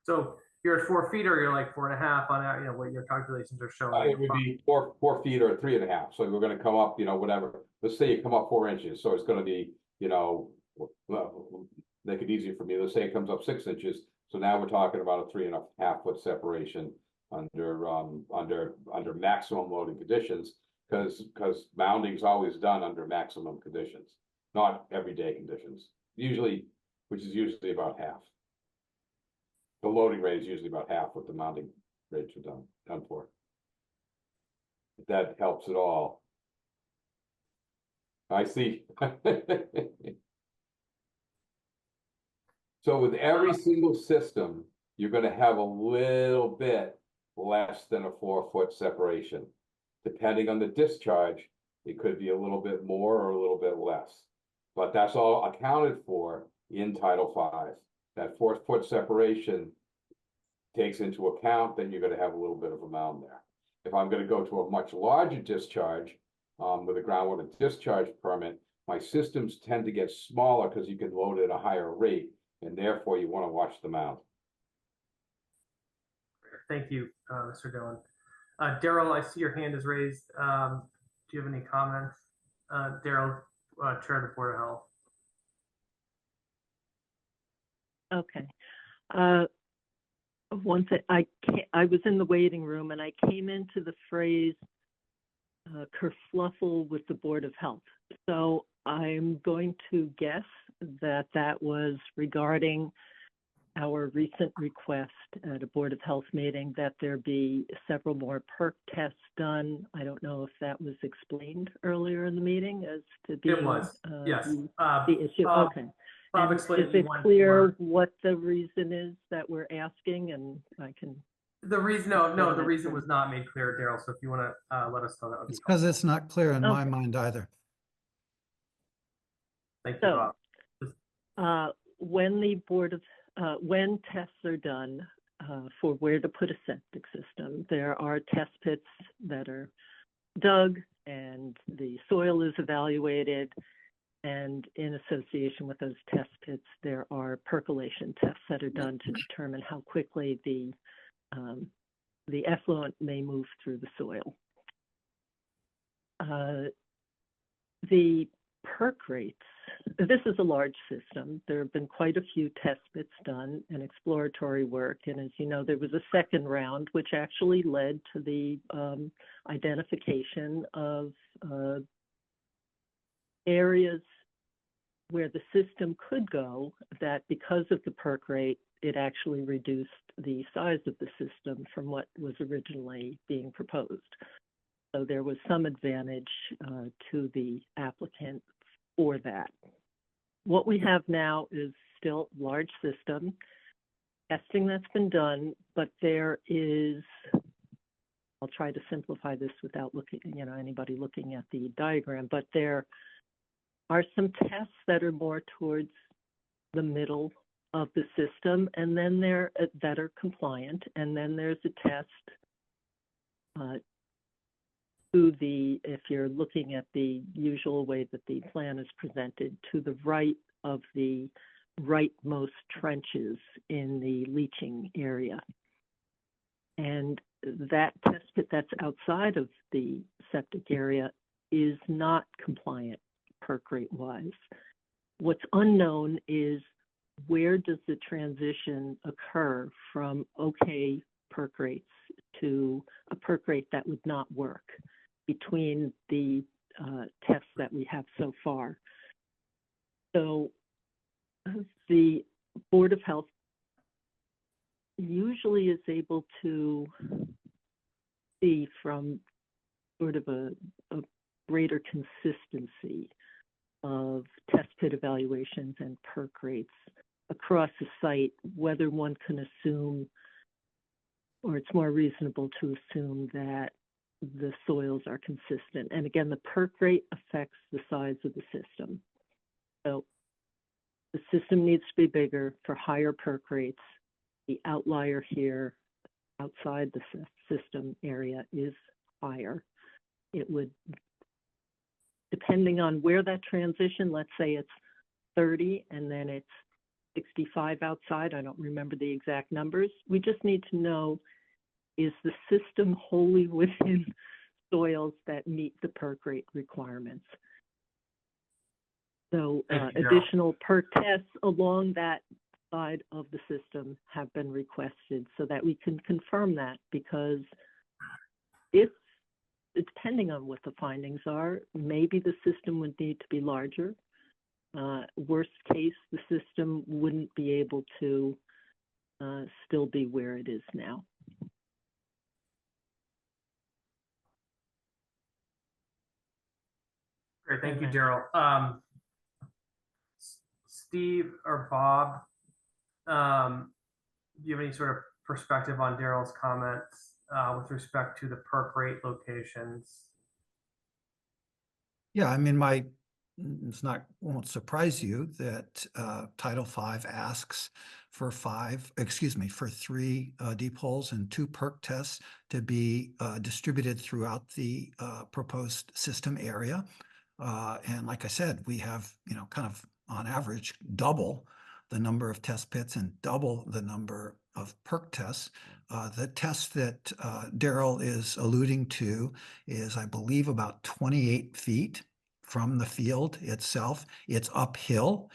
So you're at 4 feet, or you're like 4.5 on what your calculations are showing. It would be 4 feet or 3.5. So we're going to come up, whatever. Let's say you come up 4 inches. So it's going to be, make it easier for me. Let's say it comes up 6 inches. So now we're talking about a 3.5 foot separation under maximum loading conditions, because mounding is always done under maximum conditions, not everyday conditions. Which is usually about half. The loading rate is usually about half what the mounding rates are done for. If that helps at all. I see. So with every single system, you're gonna have a little bit less than a 4-foot separation. Depending on the discharge, it could be a little bit more or a little bit less. But that's all accounted for in Title V. That 4-foot separation takes into account that you're gonna have a little bit of a mound there. If I'm gonna go to a much larger discharge, with a groundwater discharge permit, my systems tend to get smaller because you can load at a higher rate, and therefore you want to watch the mound. Thank you, Mr. Dillon. Daryl, I see your hand is raised. Do you have any comments? Daryl, Chair of the Board of Health. Okay. Once I was in the waiting room and I came into the phrase kerfluffle with the Board of Health. So I'm going to guess that that was regarding our recent request at a Board of Health meeting that there be several more perk tests done. I don't know if that was explained earlier in the meeting as to being It was, yes. the issue. Okay. Bob And explained is it clear what the reason is that we're asking? And I can. The reason, no, the reason was not made clear, Daryl. So if you want to let us know, that would be It's because it's not clear in my Okay. mind either. Thank you, Bob. When the Board of, when tests are done for where to put a septic system, there are test pits that are dug and the soil is evaluated. And in association with those test pits, there are percolation tests that are done to determine how quickly the effluent may move through the soil. The perk rates, this is a large system. There have been quite a few test pits done and exploratory work. And as you know, there was a second round, which actually led to the identification of areas where the system could go that because of the perk rate, it actually reduced the size of the system from what was originally being proposed. So there was some advantage to the applicant for that. What we have now is still large system, testing that's been done, but there is, I'll try to simplify this without looking, anybody looking at the diagram, but there are some tests that are more towards the middle of the system, and then there that are compliant, and then there's a test to the, if you're looking at the usual way that the plan is presented, to the right of the rightmost trenches in the leaching area. And that test pit that's outside of the septic area is not compliant perk rate wise. What's unknown is where does the transition occur from okay perk rates to a perk rate that would not work between the tests that we have so far. So the Board of Health usually is able to see from sort of a greater consistency of test pit evaluations and perk rates across the site, whether one can assume, or it's more reasonable to assume that the soils are consistent. And again, the perk rate affects the size of the system. So the system needs to be bigger for higher perk rates. The outlier here outside the system area is higher. It would, depending on where that transition, let's say it's 30 and then it's 65 outside, I don't remember the exact numbers. We just need to know, is the system wholly within soils that meet the perk rate requirements? So additional perk tests along that side of the system have been requested so that we can confirm that, because if, depending on what the findings are, maybe the system would need to be larger. Worst case, the system wouldn't be able to still be where it is now. Great, thank you, Okay. Daryl. Steve or Bob, do you have any sort of perspective on Daryl's comments with respect to the perk rate locations? Yeah, I mean, it's not, won't surprise you that Title V asks for for 3 deep holes and 2 perk tests to be distributed throughout the proposed system area. And like I said, we have, kind of on average, double the number of test pits and double the number of perk tests. The test that Daryl is alluding to is, I believe, about 28 feet from the field itself. It's uphill.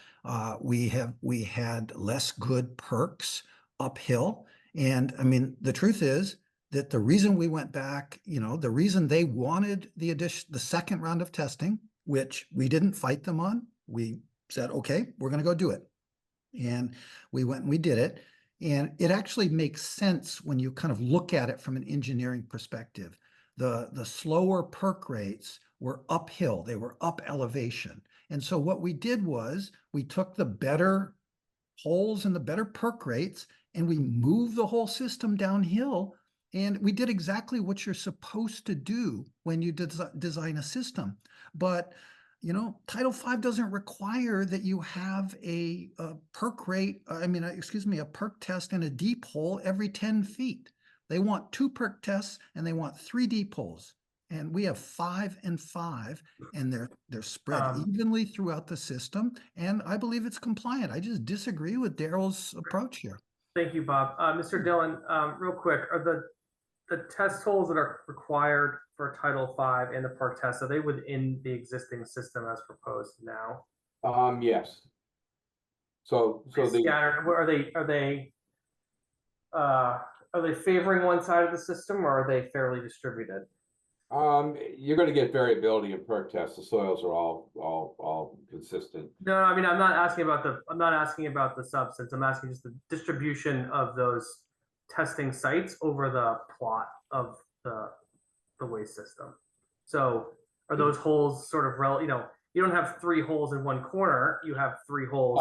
We had less good perks uphill. And I mean, the truth is that the reason we went back, the reason they wanted the second round of testing, which we didn't fight them on, we said, okay, we're going to go do it. And we went and we did it. And it actually makes sense when you kind of look at it from an engineering perspective. The slower perk rates were uphill, they were up elevation. And so what we did was we took the better holes and the better perk rates and we moved the whole system downhill. And we did exactly what you're supposed to do when you design a system. But Title V doesn't require that you have a perk rate, a perk test and a deep hole every 10 feet. They want 2 perk tests and they want 3 deep holes. And we have 5 and 5, and they're spread evenly throughout the system. And I believe it's compliant. I just disagree with Daryl's approach here. Thank you, Bob. Mr. Dillon, real quick, are the test holes that are required for Title V and the perk test, are they within the existing system as proposed now? Yes. So the scattered. Are they favoring one side of the system, or are they fairly distributed? you're going to get variability in perk tests. The soils are all consistent. No, I mean, I'm not asking about the substance. I'm asking just the distribution of those testing sites over the plot of the waste system. So are those holes sort of you don't have 3 holes in one corner, you have 3 holes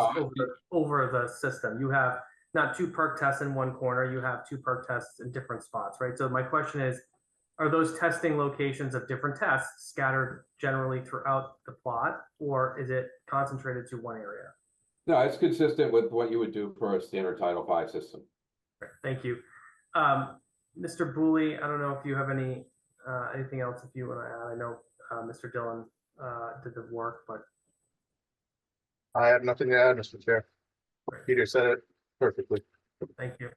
over the system. You have not 2 perk tests in one corner, you have 2 perk tests in different spots, right? So my question is, are those testing locations of different tests scattered generally throughout the plot, or is it concentrated to one area? No, it's consistent with what you would do for a standard Title V system. Great, thank you. Mr. Booley, I don't know if you have anything else if you want to add. I know Mr. Dillon did the work, but I have nothing to add, Mr. Chair. Peter said it perfectly. Thank you.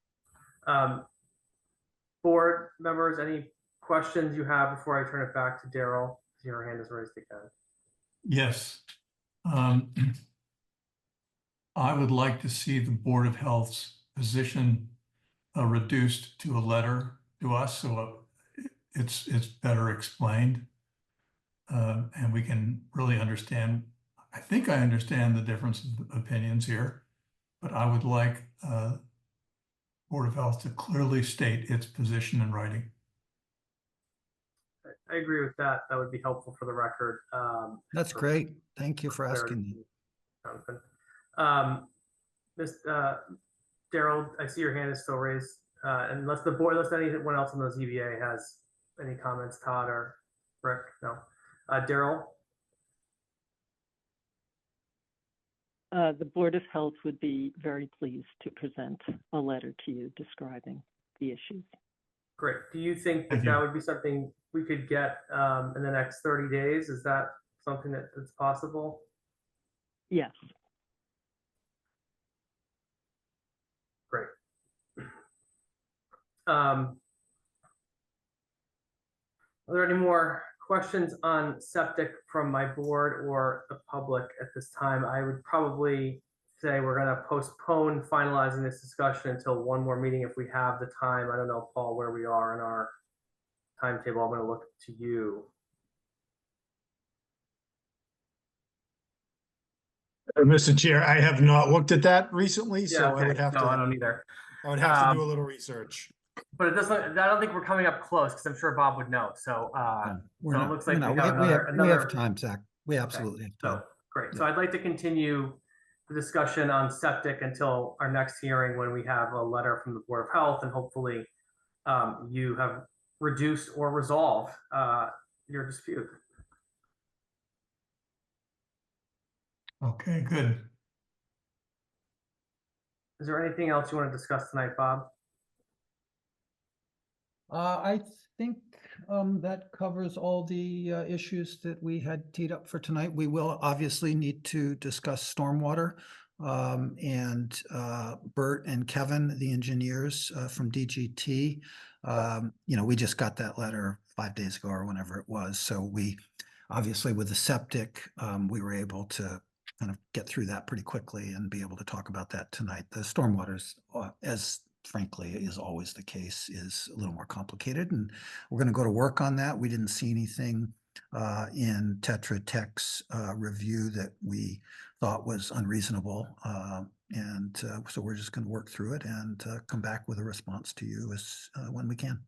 Board members, any questions you have before I turn it back to Daryl? Your hand is raised again. Yes. I would like to see the Board of Health's position reduced to a letter to us, so it's better explained, and we can really understand. I think I understand the difference of opinions here, but I would like Board of Health to clearly state its position in writing. I agree with that. That would be helpful for the record. That's great. Thank you for asking. Daryl, I see your hand is still raised. Unless anyone else on the ZBA has any comments, Todd or Rick, no. Daryl? The Board of Health would be very pleased to present a letter to you describing the issues. Great. Do you think that would be something we could get in the next 30 days? Is that something that's possible? Yes. Great. Are there any more questions on septic from my board or the public at this time? I would probably say we're going to postpone finalizing this discussion until one more meeting if we have the time. I don't know, Paul, where we are in our timetable. I'm going to look to you. Mr. Chair, I have not looked at that recently, so Yeah, okay. I would have I don't either. I would have to do a little research. But it doesn't. I don't think we're coming up close because I'm sure Bob would know. So, Yeah, so it looks like we have time, Zach. We absolutely have time. So, great. So I'd like to continue the discussion on septic until our next hearing when we have a letter from the Board of Health and hopefully you have reduced or resolved your dispute. Okay, good. Is there anything else you want to discuss tonight, Bob? I think that covers all the issues that we had teed up for tonight. We will obviously need to discuss stormwater. And Bert and Kevin, the engineers from DGT, we just got that letter 5 days ago or whenever it was. So we obviously with the septic, we were able to kind of get through that pretty quickly and be able to talk about that tonight. The stormwaters, as frankly is always the case, is a little more complicated, and we're going to go to work on that. We didn't see anything in Tetra Tech's review that we thought was unreasonable, and so we're just going to work through it and come back with a response to you as when we can.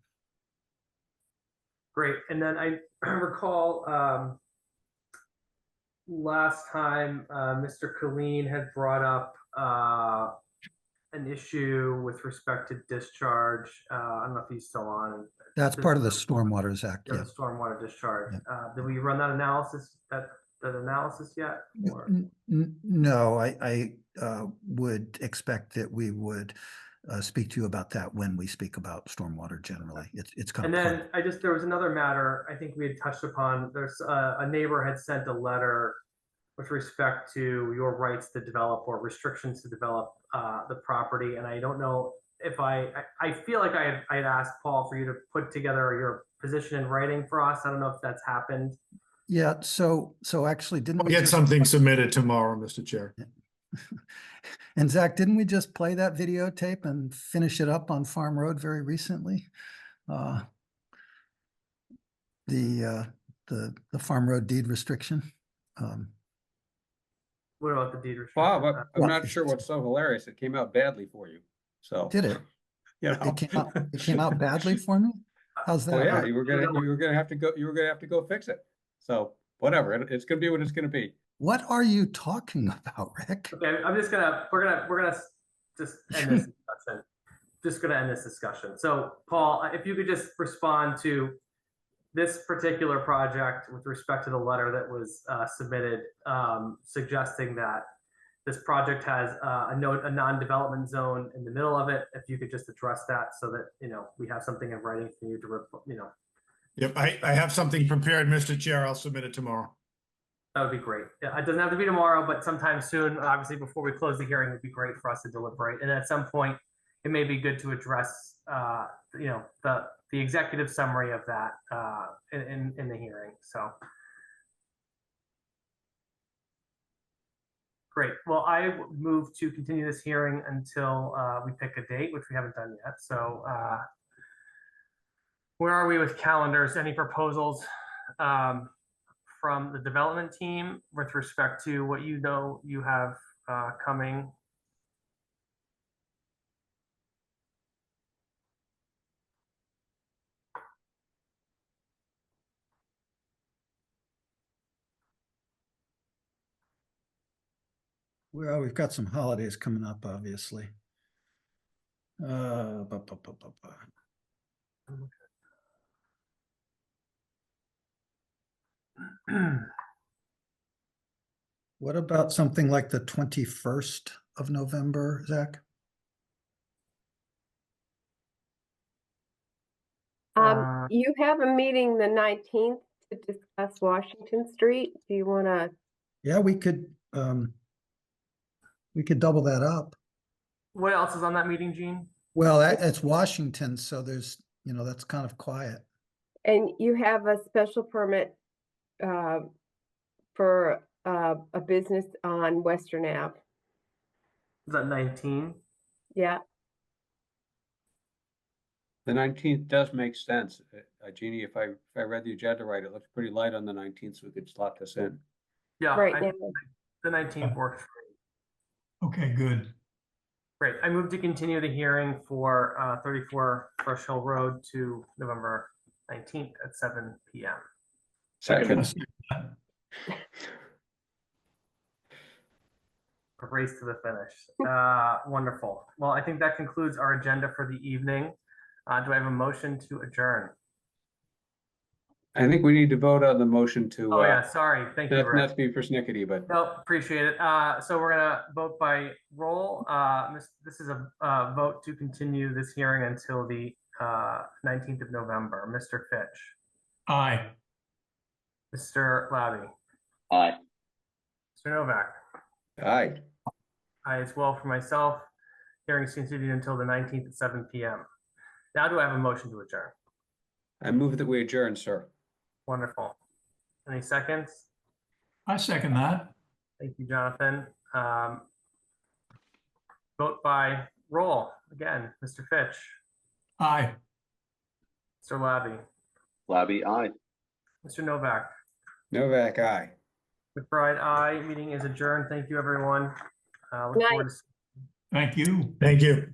Great. And then I recall last time Mr. Colleen had brought up an issue with respect to discharge. I don't know if he's still on. That's part of the Stormwaters Act. Yeah, Yeah. the stormwater discharge. Yeah. Did we run that analysis yet? Or? No, I would expect that we would speak to you about that when we speak about stormwater generally. It's kind And of then there was another matter I think we had touched upon. There's a neighbor had sent a letter with respect to your rights to develop or restrictions to develop the property. And I don't know if I feel like I had asked Paul for you to put together your position in writing for us. I don't know if that's happened. Yeah, so actually didn't We'll we get just something submitted tomorrow, Mr. Chair. And Zach, didn't we just play that videotape and finish it up on Farm Road very recently? The Farm Road deed restriction. What about the deed restriction? Bob, I'm not sure what's so hilarious. It came out badly for you. So Did it? you know, It came out badly for me. How's that? well, yeah, you were gonna have to go fix it. So whatever, it's gonna be what it's gonna be. What are you talking about, Rick? Okay, we're gonna just end this discussion. Just gonna end this discussion. So Paul, if you could just respond to this particular project with respect to the letter that was submitted, suggesting that this project has a non-development zone in the middle of it. If you could just address that so that, we have something in writing for you to, Yep, I have something prepared, Mr. Chair. I'll submit it tomorrow. that would be great. Yeah, it doesn't have to be tomorrow, but sometime soon, obviously before we close the hearing, would be great for us to deliberate. And at some point, it may be good to address, the executive summary of that in the hearing. So. Great. Well, I move to continue this hearing until we pick a date, which we haven't done yet. So where are we with calendars? Any proposals from the development team with respect to what you have coming? Well, we've got some holidays coming up, obviously. What about something like the 21st of November, Zach? You have a meeting the 19th to discuss Washington Street. Do you want to? Yeah, we could double that up. What else is on that meeting, Gene? Well, it's Washington, so there's, that's kind of quiet. And you have a special permit for a business on Western Ave. Is that 19? Yeah. The 19th does make sense. Jeannie, if I read the agenda right, it looks pretty light on the 19th, so we could slot this in. Yeah, right now. The 19th works. Okay, good. Great. I move to continue the hearing for 34 Brush Hill Road to November 19th at 7 p.m. Second. A race to the finish. Wonderful. Well, I think that concludes our agenda for the evening. Do I have a motion to adjourn? I think we need to vote on the motion to. Oh yeah, sorry. Thank you, Not Rick. to be persnickety, but No, appreciate it. So we're gonna vote by roll. This is a vote to continue this hearing until the 19th of November. Mr. Fitch, Aye. Mr. Labby, Aye. Mr. Novak. aye. I as well for myself. Hearing is continued until the 19th at 7 p.m. Now do I have a motion to adjourn? I move that we adjourn, sir. Wonderful. Any seconds? I second that. Thank you, Jonathan. Vote by roll. Again, Mr. Fitch, Aye. Mr. Labby, Labby, aye. Mr. Novak. Novak, aye. McBride, aye. Meeting is adjourned. Thank you, everyone. Look Night. forward to Thank you. Thank you.